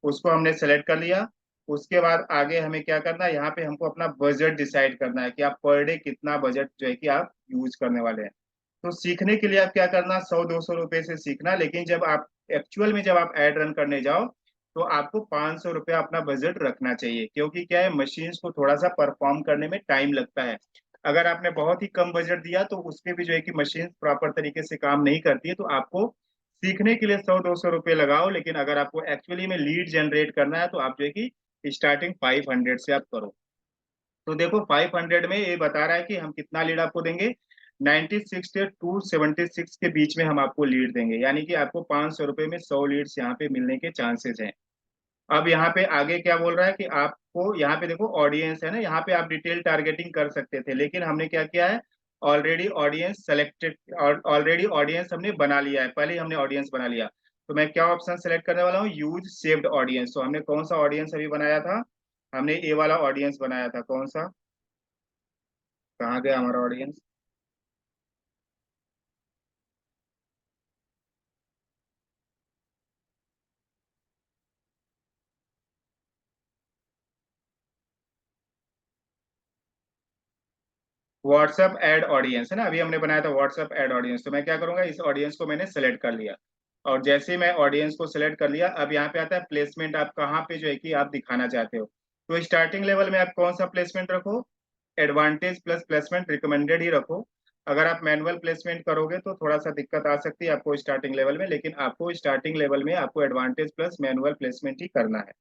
उसको हमने सेलेक्ट कर लिया। उसके बाद आगे हमें क्या करना है, यहाँ पे हमको अपना बजट डिसाइड करना है कि आप पर डे कितना बजट जो है कि आप यूज करने वाले हैं। तो सीखने के लिए आप क्या करना, 100-200 रुपए से सीखना। लेकिन जब आप एक्चुअल में जब आप एड रन करने जाओ, तो आपको 500 रुपया अपना बजट रखना चाहिए। क्योंकि क्या है, मशीन्स को थोड़ा सा परफॉर्म करने में टाइम लगता है। अगर आपने बहुत ही कम बजट दिया तो उसमें भी जो है कि मशीन प्रॉपर तरीके से काम नहीं करती है। तो आपको सीखने के लिए 100-200 रुपये लगाओ, लेकिन अगर आपको एक्चुअली में लीड जनरेट करना है तो आप जो है कि स्टार्टिंग 500 से आप करो। तो देखो 500 में ये बता रहा है कि हम कितना लीड आपको देंगे, 96 से 276 के बीच में हम आपको लीड देंगे। यानी कि आपको 500 रुपये में 100 लीड्स यहाँ पे मिलने के चांसेस हैं। अब यहाँ पे आगे क्या बोल रहा है कि आपको यहाँ पे देखो ऑडियंस है ना, यहाँ पे आप डिटेल टारगेटिंग कर सकते थे, लेकिन हमने क्या किया है, already audience selected, already audience हमने बना लिया है, पहले ही हमने ऑडियंस बना लिया। तो मैं क्या ऑप्शन सेलेक्ट करने वाला हूँ, यूज सेव्ड ऑडियंस। तो हमने कौन सा ऑडियंस अभी बनाया था, हमने ए वाला ऑडियंस बनाया था। कौन सा, कहाँ गया हमारा ऑडियंस, व्हाट्सएप एड ऑडियंस है ना, अभी हमने बनाया था व्हाट्सएप एड ऑडियंस। तो मैं क्या करूंगा, इस ऑडियंस को मैंने सेलेक्ट कर लिया। और जैसे ही मैं ऑडियंस को सेलेक्ट कर लिया, अब यहाँ पे आता है प्लेसमेंट, आप कहाँ पे जो है कि आप दिखाना चाहते हो। तो स्टार्टिंग लेवल में आप कौन सा प्लेसमेंट रखो, एडवांटेज प्लस प्लेसमेंट रिकमेंडेड ही रखो। अगर आप मैनुअल प्लेसमेंट करोगे तो थोड़ा सा दिक्कत आ सकती है आपको स्टार्टिंग लेवल में, लेकिन आपको स्टार्टिंग लेवल में आपको एडवांटेज प्लस मैनुअल प्लेसमेंट ही करना है।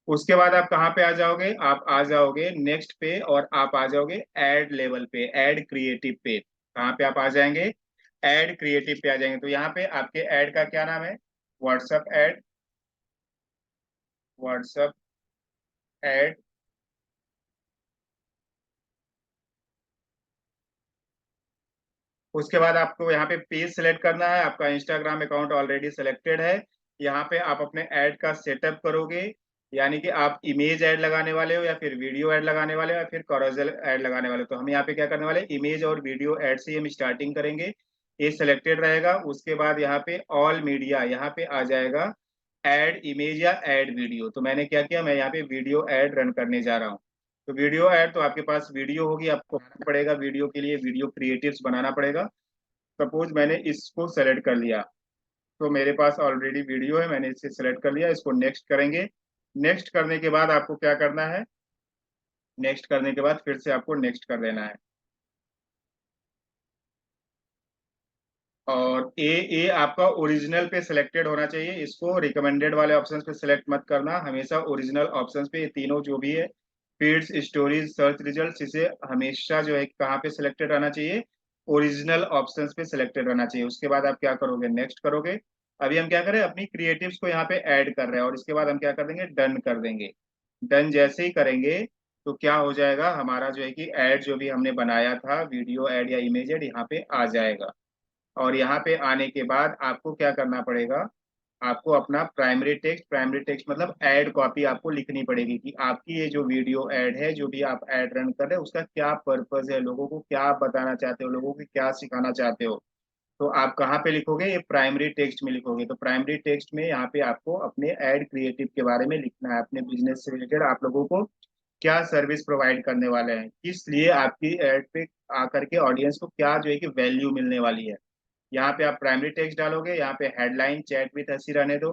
उसके बाद आप कहाँ पे आ जाओगे, आप आ जाओगे नेक्स्ट पे, और आप आ जाओगे ऐड लेवल पे, ऐड क्रिएटिव पे। कहाँ पे आप आ जाएंगे, ऐड क्रिएटिव पे आ जाएंगे। तो यहाँ पे आपके ऐड का क्या नाम है, व्हाट्सएप ऐड, व्हाट्सएप ऐड। उसके बाद आपको यहाँ पे पेज सेलेक्ट करना है, आपका इंस्टाग्राम अकाउंट ऑलरेडी सेलेक्टेड है। यहाँ पे आप अपने ऐड का सेटअप करोगे, यानी कि आप इमेज ऐड लगाने वाले हो या फिर वीडियो ऐड लगाने वाले हो या फिर कॉरोजल ऐड लगाने वाले हो। तो हम यहाँ पे क्या करने वाले, इमेज और वीडियो ऐड से ही हम स्टार्टिंग करेंगे। ये सेलेक्टेड रहेगा। उसके बाद यहाँ पे ऑल मीडिया, यहाँ पे आ जाएगा ऐड इमेज या ऐड वीडियो। तो मैंने क्या किया, मैं यहाँ पे वीडियो ऐड रन करने जा रहा हूँ। तो वीडियो ऐड, तो आपके पास वीडियो होगी, आपको बनाना पड़ेगा, वीडियो के लिए वीडियो क्रिएटिव्स बनाना पड़ेगा। सपोज मैंने इसको सेलेक्ट कर लिया, तो मेरे पास ऑलरेडी वीडियो है, मैंने इसे सेलेक्ट कर लिया। इसको नेक्स्ट करेंगे। नेक्स्ट करने के बाद आपको क्या करना है, नेक्स्ट करने के बाद फिर से आपको नेक्स्ट कर देना है। और ए आपका ओरिजिनल पे सिलेक्टेड होना चाहिए, इसको रिकमेंडेड वाले ऑप्शंस पे सिलेक्ट मत करना, हमेशा ओरिजिनल ऑप्शंस पे, ये तीनों जो भी है, फीड्स, स्टोरीज, सर्च रिजल्ट्स, इसे हमेशा जो है कहाँ पे सिलेक्टेड रहना चाहिए, ओरिजिनल ऑप्शंस पे सिलेक्टेड रहना चाहिए। उसके बाद आप क्या करोगे, नेक्स्ट करोगे। अभी हम क्या करें, अपनी क्रिएटिव्स को यहाँ पे ऐड कर रहे हैं, और इसके बाद हम क्या कर देंगे, डन कर देंगे। डन जैसे ही करेंगे तो क्या हो जाएगा, हमारा जो है कि ऐड जो भी हमने बनाया था, वीडियो ऐड या इमेज ऐड, यहाँ पे आ जाएगा। और यहाँ पे आने के बाद आपको क्या करना पड़ेगा, आपको अपना प्राइमरी टेक्स्ट मतलब एड कॉपी आपको लिखनी पड़ेगी कि आपकी ये जो वीडियो एड है, जो भी आप एड रन कर रहे हैं, उसका क्या पर्पज है, लोगों को क्या आप बताना चाहते हो, लोगों को क्या सिखाना चाहते हो। तो आप कहाँ पे लिखोगे, ये प्राइमरी टेक्स्ट में लिखोगे। तो प्राइमरी टेक्स्ट में यहाँ पे आपको अपने एड क्रिएटिव के बारे में लिखना है, अपने बिजनेस से रिलेटेड आप लोगों को क्या सर्विस प्रोवाइड करने वाले हैं, किस लिए आपकी एड पे आकर के ऑडियंस को क्या जो है कि वैल्यू मिलने वाली है। यहाँ पे आप प्राइमरी टेक्स्ट डालोगे, यहाँ पे हेडलाइन चैट विद हंसी रहने दो,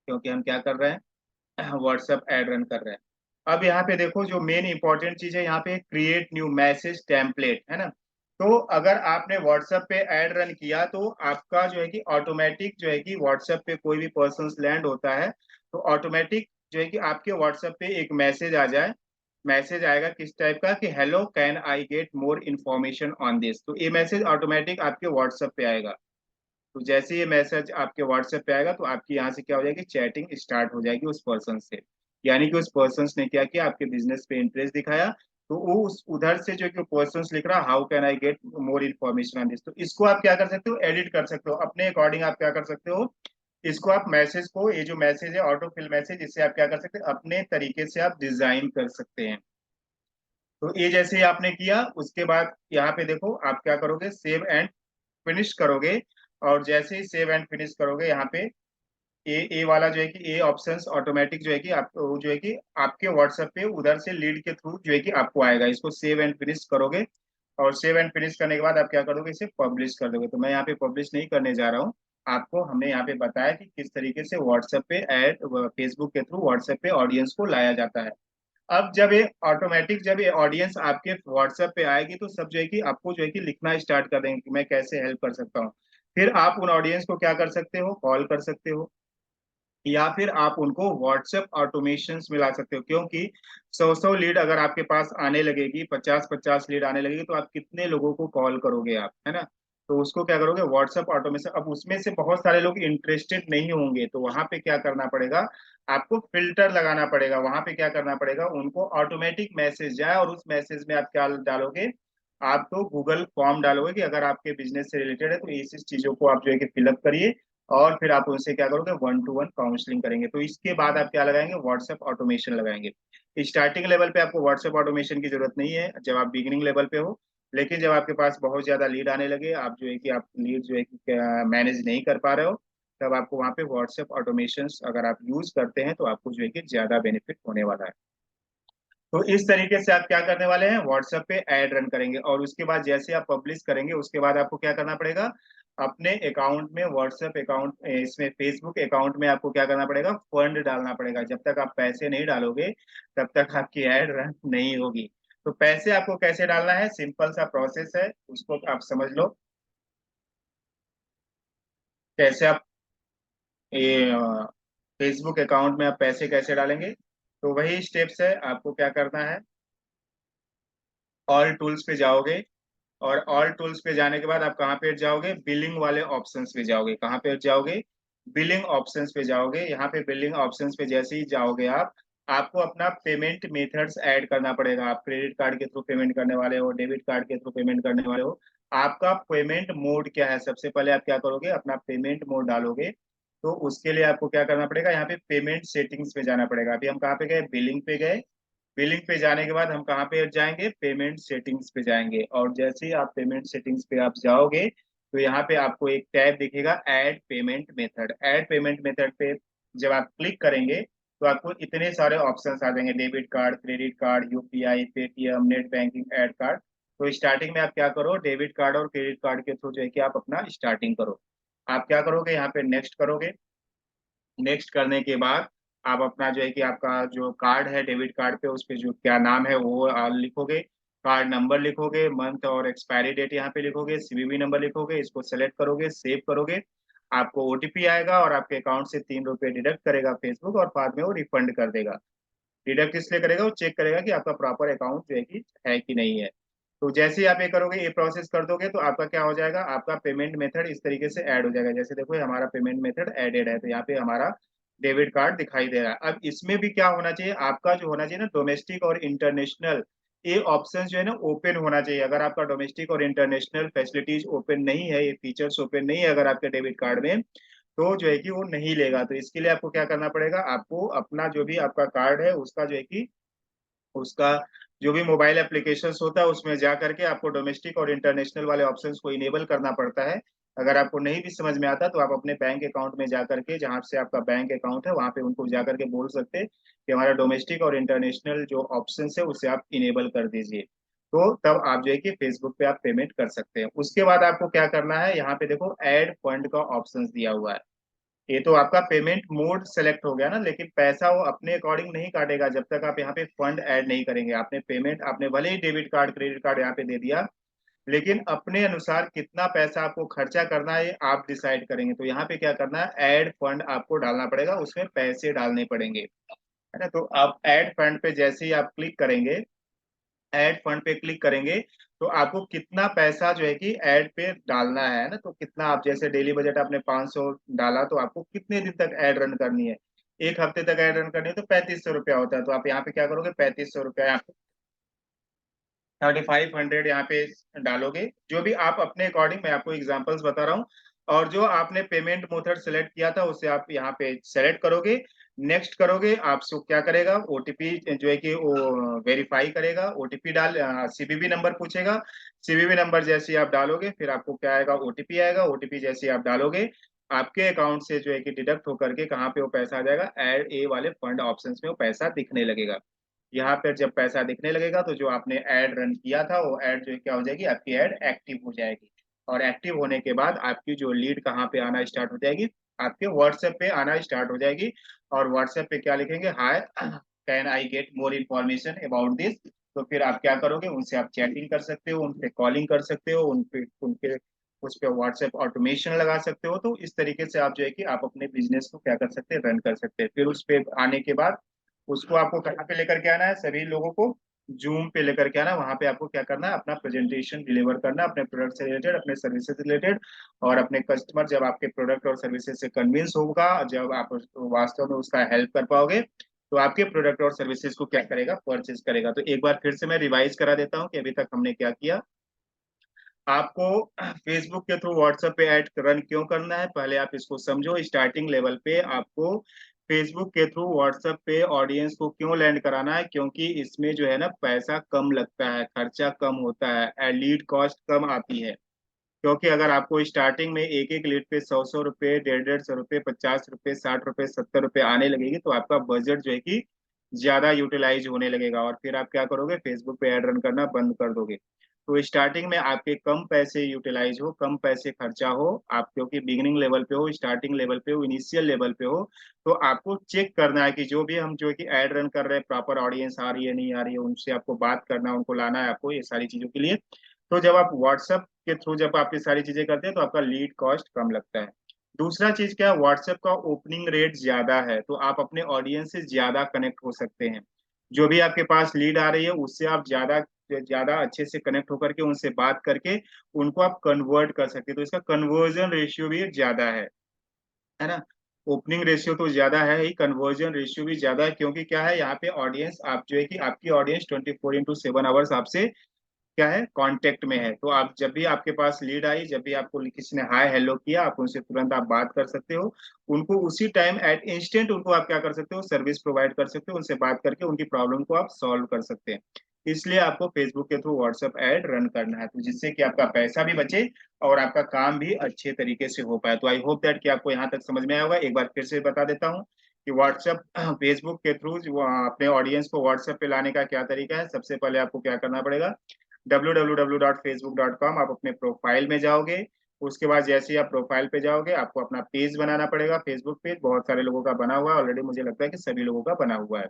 क्योंकि हम क्या कर रहे हैं, व्हाट्सएप एड रन कर रहे हैं। अब यहाँ पे देखो जो मेन इंपॉर्टेंट चीज है, यहाँ पे क्रिएट न्यू मैसेज टेम्पलेट है ना। तो अगर आपने व्हाट्सएप पे ऐड रन किया तो आपका जो है कि ऑटोमेटिक जो है कि व्हाट्सएप पे कोई भी पर्सन लैंड होता है तो ऑटोमेटिक जो है कि आपके व्हाट्सएप पे एक मैसेज आ जाए। मैसेज आएगा किस टाइप का कि hello can I get more information on this. तो ये मैसेज ऑटोमेटिक आपके व्हाट्सएप पे आएगा। तो जैसे ये मैसेज आपके व्हाट्सएप पे आएगा तो आपकी यहाँ से क्या हो जाएगी, चैटिंग स्टार्ट हो जाएगी उस पर्सन से। यानी कि उस पर्सन ने क्या किया, आपके बिजनेस पे इंटरेस्ट दिखाया। तो वो उस उधर से जो कि पर्सन लिख रहा, how can I get more information on this, तो इसको आप क्या कर सकते हो, एडिट कर सकते हो अपने अकॉर्डिंग। आप क्या कर सकते हो, इसको आप मैसेज को, ये जो मैसेज है ऑटो फिल मैसेज, इससे आप क्या कर सकते हैं, अपने तरीके से आप डिजाइन कर सकते हैं। तो ये जैसे ही आपने किया उसके बाद यहाँ पे देखो आप क्या करोगे, सेव एंड फिनिश करोगे। और जैसे ही सेव एंड फिनिश करोगे यहाँ पे ए वाला जो है कि ए ऑप्शंस ऑटोमेटिक जो है कि आपको जो है कि आपके व्हाट्सएप पे उधर से लीड के थ्रू जो है कि आपको आएगा। इसको सेव एंड फिनिश करोगे और सेव एंड फिनिश करने के बाद आप क्या करोगे, इसे पब्लिश कर दोगे। तो मैं यहाँ पे पब्लिश नहीं करने जा रहा हूँ, आपको हमने यहाँ पे बताया कि किस तरीके से व्हाट्सएप पे एड, फेसबुक के थ्रू व्हाट्सएप पे ऑडियंस को लाया जाता है। अब जब ये ऑटोमेटिक, जब ये ऑडियंस आपके व्हाट्सएप पे आएगी तो सब जो है कि आपको जो है कि लिखना स्टार्ट कर देंगे कि मैं कैसे हेल्प कर सकता हूँ। फिर आप उन ऑडियंस को क्या कर सकते हो, कॉल कर सकते हो, या फिर आप उनको व्हाट्सएप ऑटोमेशन में ला सकते हो। क्योंकि 100 लीड अगर आपके पास आने लगेगी, 50-50 लीड आने लगेगी, तो आप कितने लोगों को कॉल करोगे आप, है ना। तो उसको क्या करोगे, व्हाट्सएप ऑटोमेशन। अब उसमें से बहुत सारे लोग इंटरेस्टेड नहीं होंगे तो वहां पे क्या करना पड़ेगा, आपको फिल्टर लगाना पड़ेगा। वहां पे क्या करना पड़ेगा, उनको ऑटोमेटिक मैसेज जाए और उस मैसेज में आप क्या डालोगे, आप तो गूगल फॉर्म डालोगे कि अगर आपके बिजनेस से रिलेटेड है तो इस चीजों को आप जो है कि फिलअप करिए। और फिर आप उनसे क्या करोगे, 1-to-1 काउंसलिंग करेंगे। तो इसके बाद आप क्या लगाएंगे, व्हाट्सएप ऑटोमेशन लगाएंगे। स्टार्टिंग लेवल पे आपको व्हाट्सएप ऑटोमेशन की जरूरत नहीं है जब आप बिगिनिंग लेवल पे हो। लेकिन जब आपके पास बहुत ज्यादा लीड आने लगे, आप जो है कि आप लीड जो है कि मैनेज नहीं कर पा रहे हो, तब आपको वहाँ पे व्हाट्सएप ऑटोमेशन अगर आप यूज करते हैं तो आपको जो है कि ज्यादा बेनिफिट होने वाला है। तो इस तरीके से आप क्या करने वाले हैं, व्हाट्सएप पे ऐड रन करेंगे। और उसके बाद जैसे आप पब्लिश करेंगे उसके बाद आपको क्या करना पड़ेगा, अपने अकाउंट में, व्हाट्सएप अकाउंट, इसमें फेसबुक अकाउंट में आपको क्या करना पड़ेगा, फंड डालना पड़ेगा। जब तक आप पैसे नहीं डालोगे तब तक आपकी ऐड रन नहीं होगी। तो पैसे आपको कैसे डालना है, सिंपल सा प्रोसेस है, उसको आप समझ लो। कैसे आप ये फेसबुक अकाउंट में आप पैसे कैसे डालेंगे, तो वही स्टेप्स है। आपको क्या करना है, ऑल टूल्स पे जाओगे। और ऑल टूल्स पे जाने के बाद आप कहाँ पे जाओगे, बिलिंग वाले ऑप्शंस पे जाओगे। कहाँ पे जाओगे, बिलिंग ऑप्शंस पे जाओगे। यहाँ पे बिलिंग ऑप्शंस पे जैसे ही जाओगे आप, आपको अपना पेमेंट मेथड्स ऐड करना पड़ेगा। आप क्रेडिट कार्ड के थ्रू पेमेंट करने वाले हो, डेबिट कार्ड के थ्रू पेमेंट करने वाले हो, आपका पेमेंट मोड क्या है। सबसे पहले आप क्या करोगे, अपना पेमेंट मोड डालोगे। तो उसके लिए आपको क्या करना पड़ेगा, यहाँ पे पेमेंट सेटिंग्स पे जाना पड़ेगा। अभी हम कहाँ पे गए, बिलिंग पे गए। बिलिंग पे जाने के बाद हम कहाँ पे जाएंगे, पेमेंट सेटिंग्स पे जाएंगे। और जैसे ही आप पेमेंट सेटिंग्स पे आप जाओगे तो यहाँ पे आपको एक टैब दिखेगा, add payment method. Add payment method पे जब आप क्लिक करेंगे तो आपको इतने सारे ऑप्शंस आ जाएंगे, debit card, credit card, UPI, Paytm, net banking, add card. तो स्टार्टिंग में आप क्या करो, डेबिट कार्ड और क्रेडिट कार्ड के थ्रू जो है कि आप अपना स्टार्टिंग करो। आप क्या करोगे, यहाँ पे नेक्स्ट करोगे। नेक्स्ट करने के बाद आप अपना जो है कि आपका जो कार्ड है, डेबिट कार्ड पे उस पे जो क्या नाम है वो लिखोगे। कार्ड नंबर लिखोगे, मंथ और एक्सपायरी डेट यहाँ पे लिखोगे, सीवीवी नंबर लिखोगे, इसको सेलेक्ट करोगे, सेव करोगे। आपको ओटीपी आएगा और आपके अकाउंट से 3 रुपए डिडक्ट करेगा फेसबुक और बाद में वो रिफंड कर देगा। डिडक्ट इसलिए करेगा, वो चेक करेगा कि आपका प्रॉपर अकाउंट जो है कि नहीं है। तो जैसे ही आप ये करोगे, ये प्रोसेस कर दोगे तो आपका क्या हो जाएगा, आपका पेमेंट मेथड इस तरीके से ऐड हो जाएगा। जैसे देखो ये हमारा पेमेंट मेथड एडेड है, तो यहाँ पे हमारा डेबिट कार्ड दिखाई दे रहा है। अब इसमें भी क्या होना चाहिए, आपका जो होना चाहिए ना, डोमेस्टिक और इंटरनेशनल, ये ऑप्शन जो है ना ओपन होना चाहिए। अगर आपका डोमेस्टिक और इंटरनेशनल फैसिलिटीज ओपन नहीं है, ये फीचर्स ओपन नहीं है अगर आपके डेबिट कार्ड में, तो जो है कि वो नहीं लेगा। तो इसके लिए आपको क्या करना पड़ेगा, आपको अपना जो भी आपका कार्ड है उसका जो है कि उसका जो भी मोबाइल एप्लीकेशंस होता है उसमें जा करके आपको डोमेस्टिक और इंटरनेशनल वाले ऑप्शंस को इनेबल करना पड़ता है। अगर आपको नहीं भी समझ में आता तो आप अपने बैंक अकाउंट में जा करके, जहां से आपका बैंक अकाउंट है वहां पे उनको जा करके बोल सकते हैं कि हमारा डोमेस्टिक और इंटरनेशनल जो ऑप्शंस है उसे आप इनेबल कर दीजिए। तो तब आप जो है कि फेसबुक पे आप पेमेंट कर सकते हैं। उसके बाद आपको क्या करना है, यहाँ पे देखो ऐड फंड का ऑप्शन दिया हुआ है। ये तो आपका पेमेंट मोड सेलेक्ट हो गया ना, लेकिन पैसा वो अपने अकॉर्डिंग नहीं काटेगा जब तक आप यहाँ पे फंड ऐड नहीं करेंगे। आपने पेमेंट, आपने भले ही डेबिट कार्ड क्रेडिट कार्ड यहाँ पे दे दिया, लेकिन अपने अनुसार कितना पैसा आपको खर्चा करना है ये आप डिसाइड करेंगे। तो यहाँ पे क्या करना है, ऐड फंड आपको डालना पड़ेगा, उसमें पैसे डालने पड़ेंगे, है ना। तो आप ऐड फंड पे जैसे ही आप क्लिक करेंगे, ऐड फंड पे क्लिक करेंगे, तो आपको कितना पैसा जो है कि ऐड पे डालना है ना। तो कितना, आप जैसे डेली बजट आपने 500 डाला, तो आपको कितने दिन तक ऐड रन करनी है, एक हफ्ते तक ऐड रन करनी है तो 3500 रुपया होता है। तो आप यहाँ पे क्या करोगे, 3500 रुपया, 3500 यहाँ पे डालोगे। जो भी आप अपने अकॉर्डिंग, मैं आपको एग्जांपल्स बता रहा हूँ। और जो आपने पेमेंट मेथड सेलेक्ट किया था उसे आप यहाँ पे सेलेक्ट करोगे, नेक्स्ट करोगे। आपसे क्या करेगा, ओटीपी जो है कि वो वेरीफाई करेगा, ओटीपी डाल, सीवीवी नंबर पूछेगा। सीवीवी नंबर जैसे ही आप डालोगे फिर आपको क्या आएगा, ओटीपी आएगा। ओटीपी जैसे ही आप डालोगे आपके अकाउंट से जो है कि डिडक्ट होकर के कहाँ पे वो पैसा आ जाएगा, ऐड ए वाले फंड ऑप्शन में वो पैसा दिखने लगेगा। यहाँ पर जब पैसा दिखने लगेगा तो जो आपने ऐड रन किया था वो ऐड जो है क्या हो जाएगी, आपकी ऐड एक्टिव हो जाएगी। और एक्टिव होने के बाद आपकी जो लीड कहाँ पे आना स्टार्ट हो जाएगी, आपके व्हाट्सएप पे आना स्टार्ट हो जाएगी। और व्हाट्सएप पे क्या लिखेंगे, hi can I get more information about this. तो फिर आप क्या करोगे, उनसे आप चैटिंग कर सकते हो, उनसे कॉलिंग कर सकते हो, उनपे उनके उस पे व्हाट्सएप ऑटोमेशन लगा सकते हो। तो इस तरीके से आप जो है कि आप अपने बिजनेस को क्या कर सकते हैं, रन कर सकते हैं। फिर उस पे आने के बाद उसको आपको कहाँ पे लेकर के आना है, सभी लोगों को जूम पे लेकर के आना। वहां पे आपको क्या करना है, अपना प्रेजेंटेशन डिलीवर करना, अपने प्रोडक्ट से रिलेटेड, अपने सर्विसेज से रिलेटेड। और अपने कस्टमर जब आपके प्रोडक्ट और सर्विसेज से कन्विंस होगा, जब आप वास्तव में उसका हेल्प कर पाओगे, तो आपके प्रोडक्ट और सर्विसेज को क्या करेगा, परचेज करेगा। तो एक बार फिर से मैं रिवाइज करा देता हूँ कि अभी तक हमने क्या किया। आपको फेसबुक के थ्रू व्हाट्सएप पे ऐड रन क्यों करना है, पहले आप इसको समझो। स्टार्टिंग लेवल पे आपको फेसबुक के थ्रू व्हाट्सएप पे ऑडियंस को क्यों लैंड कराना है, क्योंकि इसमें जो है ना पैसा कम लगता है, खर्चा कम होता है, लीड कॉस्ट कम आती है। क्योंकि अगर आपको स्टार्टिंग में एक एक लीड पे 100 100 रुपए, 150 150 रुपए, 50 रुपए, 60 रुपए, 70 रुपए आने लगेगी, तो आपका बजट जो है कि ज्यादा यूटिलाइज होने लगेगा। और फिर आप क्या करोगे, फेसबुक पे ऐड रन करना बंद कर दोगे। तो स्टार्टिंग में आपके कम पैसे यूटिलाइज हो, कम पैसे खर्चा हो, आप क्योंकि बिगिनिंग लेवल पे हो, स्टार्टिंग लेवल पे हो, इनिशियल लेवल पे हो, तो आपको चेक करना है कि जो भी हम जो है कि ऐड रन कर रहे हैं प्रॉपर ऑडियंस आ रही है नहीं आ रही है, उनसे आपको बात करना है, उनको लाना है आपको, ये सारी चीजों के लिए। तो जब आप व्हाट्सएप के थ्रू जब आप ये सारी चीजें करते हैं तो आपका लीड कॉस्ट कम लगता है। दूसरा चीज क्या है, व्हाट्सएप का ओपनिंग रेट ज्यादा है, तो आप अपने ऑडियंस से ज्यादा कनेक्ट हो सकते हैं। जो भी आपके पास लीड आ रही है उससे आप ज्यादा ज्यादा अच्छे से कनेक्ट होकर के उनसे बात करके उनको आप कन्वर्ट कर सकते हैं। तो इसका कन्वर्जन रेशियो भी ज्यादा है ना। ओपनिंग रेशियो तो ज्यादा है ही, कन्वर्जन रेशियो भी ज्यादा है। क्योंकि क्या है, यहाँ पे ऑडियंस आप जो है कि आपकी ऑडियंस 24x7 आपसे क्या है, कांटेक्ट में है। तो आप जब भी आपके पास लीड आई, जब भी आपको किसी ने हाय हेलो किया, आप उनसे तुरंत आप बात कर सकते हो। उनको उसी टाइम एट इंस्टेंट उनको आप क्या कर सकते हो, सर्विस प्रोवाइड कर सकते हो, उनसे बात करके उनकी प्रॉब्लम को आप सॉल्व कर सकते हैं। इसलिए आपको फेसबुक के थ्रू व्हाट्सएप ऐड रन करना है, तो जिससे कि आपका पैसा भी बचे और आपका काम भी अच्छे तरीके से हो पाए। तो आई होप दैट कि आपको यहाँ तक समझ में आया होगा। एक बार फिर से बता देता हूँ कि व्हाट्सएप फेसबुक के थ्रू अपने ऑडियंस को व्हाट्सएप पे लाने का क्या तरीका है। सबसे पहले आपको क्या करना पड़ेगा, www.facebook.com, आप अपने प्रोफाइल में जाओगे। उसके बाद जैसे ही आप प्रोफाइल पे जाओगे आपको अपना पेज बनाना पड़ेगा, फेसबुक पेज बहुत सारे लोगों का बना हुआ है ऑलरेडी, मुझे लगता है कि सभी लोगों का बना हुआ है।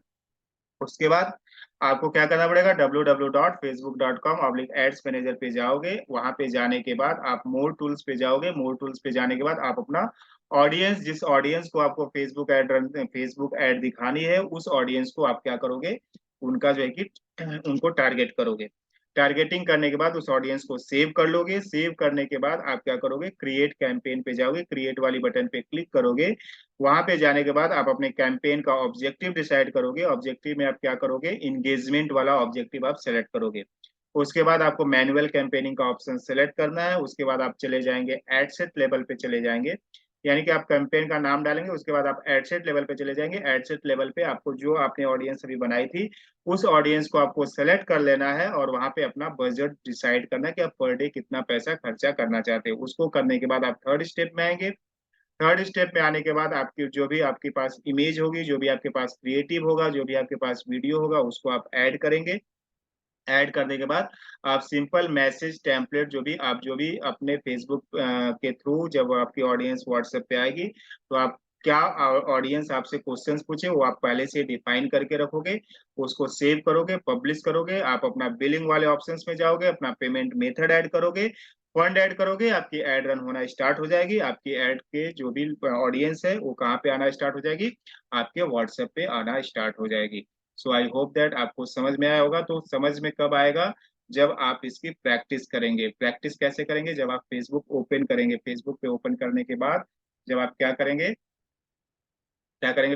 उसके बाद आपको क्या करना पड़ेगा, www.facebook.com/एड्स मैनेजर पे जाओगे। वहां पे जाने के बाद आप मोर टूल्स पे जाओगे। मोर टूल्स पे जाने के बाद आप अपना ऑडियंस, जिस ऑडियंस को आपको फेसबुक ऐड दिखानी है, उस ऑडियंस को आप क्या करोगे, उनका जो है कि उनको टारगेट करोगे। टारगेटिंग करने के बाद उस ऑडियंस को सेव कर लोगे। सेव करने के बाद आप क्या करोगे, क्रिएट कैंपेन पे जाओगे, क्रिएट वाली बटन पे क्लिक करोगे। वहां पे जाने के बाद आप अपने कैंपेन का ऑब्जेक्टिव डिसाइड करोगे। ऑब्जेक्टिव में आप क्या करोगे, इंगेजमेंट वाला ऑब्जेक्टिव आप सेलेक्ट करोगे। उसके बाद आपको मैनुअल कैंपेनिंग का ऑप्शन सेलेक्ट करना है। उसके बाद आप चले जाएंगे एड सेट लेवल पे चले जाएंगे। यानी कि आप कैंपेन का नाम डालेंगे, उसके बाद आप एड सेट लेवल पे चले जाएंगे। एड सेट लेवल पे आपको जो आपने ऑडियंस अभी बनाई थी, उस ऑडियंस को आपको सेलेक्ट कर लेना है और वहां पे अपना बजट डिसाइड करना है कि आप पर डे कितना पैसा खर्चा करना चाहते हो। उसको करने के बाद आप थर्ड स्टेप में आएंगे। थर्ड स्टेप में आने के बाद आपकी जो भी आपके पास इमेज होगी, जो भी आपके पास क्रिएटिव होगा, जो भी आपके पास वीडियो होगा, उसको आप ऐड करेंगे। ऐड करने के बाद आप सिंपल मैसेज टेम्पलेट जो भी अपने फेसबुक के थ्रू जब आपकी ऑडियंस व्हाट्सएप पे आएगी, तो आप क्या ऑडियंस आपसे क्वेश्चंस पूछे वो आप पहले से डिफाइन करके रखोगे। उसको सेव करोगे, पब्लिश करोगे, आप अपना बिलिंग वाले ऑप्शंस में जाओगे, अपना पेमेंट मेथड ऐड करोगे, फंड ऐड करोगे, आपकी एड रन होना स्टार्ट हो जाएगी। आपकी एड के जो भी ऑडियंस है वो कहाँ पे आना स्टार्ट हो जाएगी, आपके व्हाट्सएप पे आना स्टार्ट हो जाएगी। सो आई होप दैट आपको समझ में आया होगा। तो समझ में कब आएगा, जब आप इसकी प्रैक्टिस करेंगे। प्रैक्टिस कैसे करेंगे, जब आप फेसबुक ओपन करेंगे। फेसबुक पे ओपन करने के बाद जब आप क्या करेंगे,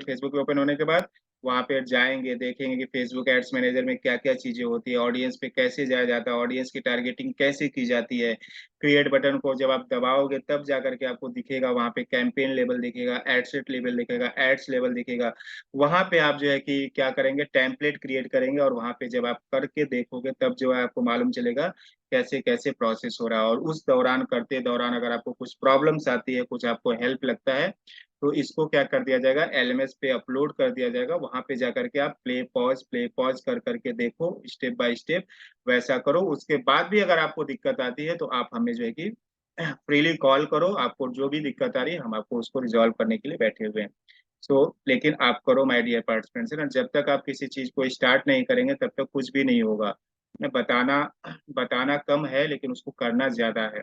फेसबुक पे ओपन होने के बाद वहां पे जाएंगे, देखेंगे कि फेसबुक एड्स मैनेजर में क्या क्या चीजें होती है, ऑडियंस पे कैसे जाया जाता है, ऑडियंस की टारगेटिंग कैसे की जाती है। क्रिएट बटन को जब आप दबाओगे तब जाकर के आपको दिखेगा, वहां पे कैंपेन लेवल दिखेगा, एडसेट लेवल दिखेगा, एड्स लेवल दिखेगा। वहां पे आप जो है कि क्या करेंगे, टेम्पलेट क्रिएट करेंगे और वहां पे जब आप करके देखोगे तब जो है आपको मालूम चलेगा कैसे कैसे प्रोसेस हो रहा है। और उस दौरान करते दौरान अगर आपको कुछ प्रॉब्लम्स आती है, कुछ आपको हेल्प लगता है, तो इसको क्या कर दिया जाएगा, एलएमएस पे अपलोड कर दिया जाएगा। वहां पे जाकर के आप प्ले पॉज कर करके देखो, स्टेप बाय स्टेप वैसा करो। उसके बाद भी अगर आपको दिक्कत आती है तो आप हमें जो है कि फ्रीली कॉल करो। आपको जो भी दिक्कत आ रही है हम आपको उसको रिजॉल्व करने के लिए बैठे हुए हैं। लेकिन आप करो माय डियर पार्टिसिपेंट्स, है ना, जब तक आप किसी चीज को स्टार्ट नहीं करेंगे तब तक कुछ भी नहीं होगा। बताना बताना कम है लेकिन उसको करना ज्यादा है।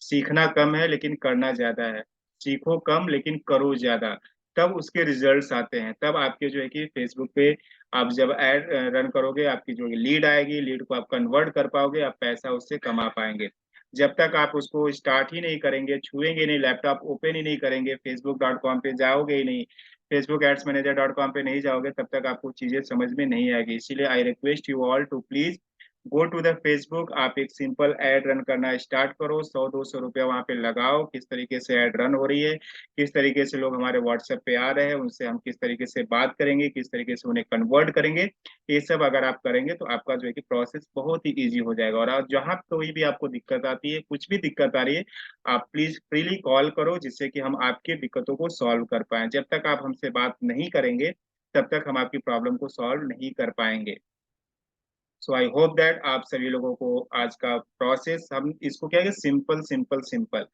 सीखना कम है लेकिन करना ज्यादा है। सीखो कम लेकिन करो ज्यादा, तब उसके रिजल्ट्स आते हैं। तब आपके जो है कि फेसबुक पे आप जब एड रन करोगे, आपकी जो लीड आएगी, लीड को आप कन्वर्ट कर पाओगे, आप पैसा उससे कमा पाएंगे। जब तक आप उसको स्टार्ट ही नहीं करेंगे, छुएंगे नहीं, लैपटॉप ओपन ही नहीं करेंगे, facebook.com पे जाओगे ही नहीं, facebook ads manager.com पे नहीं जाओगे, तब तक आपको चीजें समझ में नहीं आएगी। इसीलिए I request you all to please go to the Facebook. आप एक सिंपल एड रन करना स्टार्ट करो, 100-200 रुपया वहां पे लगाओ। किस तरीके से एड रन हो रही है, किस तरीके से लोग हमारे व्हाट्सएप पे आ रहे हैं, उनसे हम किस तरीके से बात करेंगे, किस तरीके से उन्हें कन्वर्ट करेंगे, ये सब अगर आप करेंगे तो आपका जो है कि प्रोसेस बहुत ही ईजी हो जाएगा। और जहाँ कोई भी आपको दिक्कत आती है, कुछ भी दिक्कत आ रही है, आप प्लीज फ्रीली कॉल करो, जिससे कि हम आपकी दिक्कतों को सॉल्व कर पाए। जब तक आप हमसे बात नहीं करेंगे तब तक हम आपकी प्रॉब्लम को सॉल्व नहीं कर पाएंगे। सो आई होप दैट आप सभी लोगों को आज का प्रोसेस, हम इसको क्या है, सिंपल सिंपल सिंपल।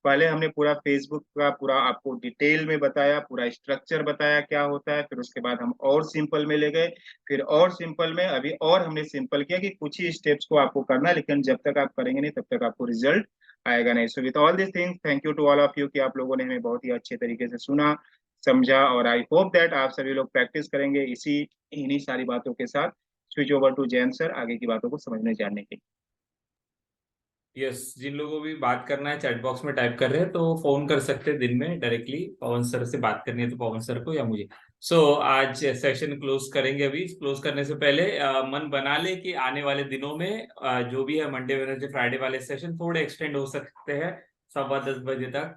पहले हमने पूरा फेसबुक का पूरा आपको डिटेल में बताया, पूरा स्ट्रक्चर बताया क्या होता है, फिर उसके बाद हम और सिंपल में ले गए, फिर और सिंपल में अभी और हमने सिंपल किया कि कुछ ही स्टेप्स को आपको करना है, लेकिन जब तक आप करेंगे नहीं तब तक आपको रिजल्ट आएगा नहीं। So with all this things, thank you to all of you कि आप लोगों ने हमें बहुत ही अच्छे तरीके से सुना, समझा। और आई होप दैट आप सभी लोग प्रैक्टिस करेंगे इसी इन्हीं सारी बातों के साथ। Switch over to Jain sir आगे की बातों को समझने जानने के लिए। यस, जिन लोगों को भी बात करना है चैट बॉक्स में टाइप कर रहे हैं तो फोन कर सकते हैं दिन में डायरेक्टली। पवन सर से बात करनी है तो पवन सर को या मुझे। आज सेशन क्लोज करेंगे। अभी क्लोज करने से पहले मन बना ले कि आने वाले दिनों में जो भी है मंडे वेडनेसडे फ्राइडे वाले सेशन थोड़े एक्सटेंड हो सकते हैं 10:15 बजे तक।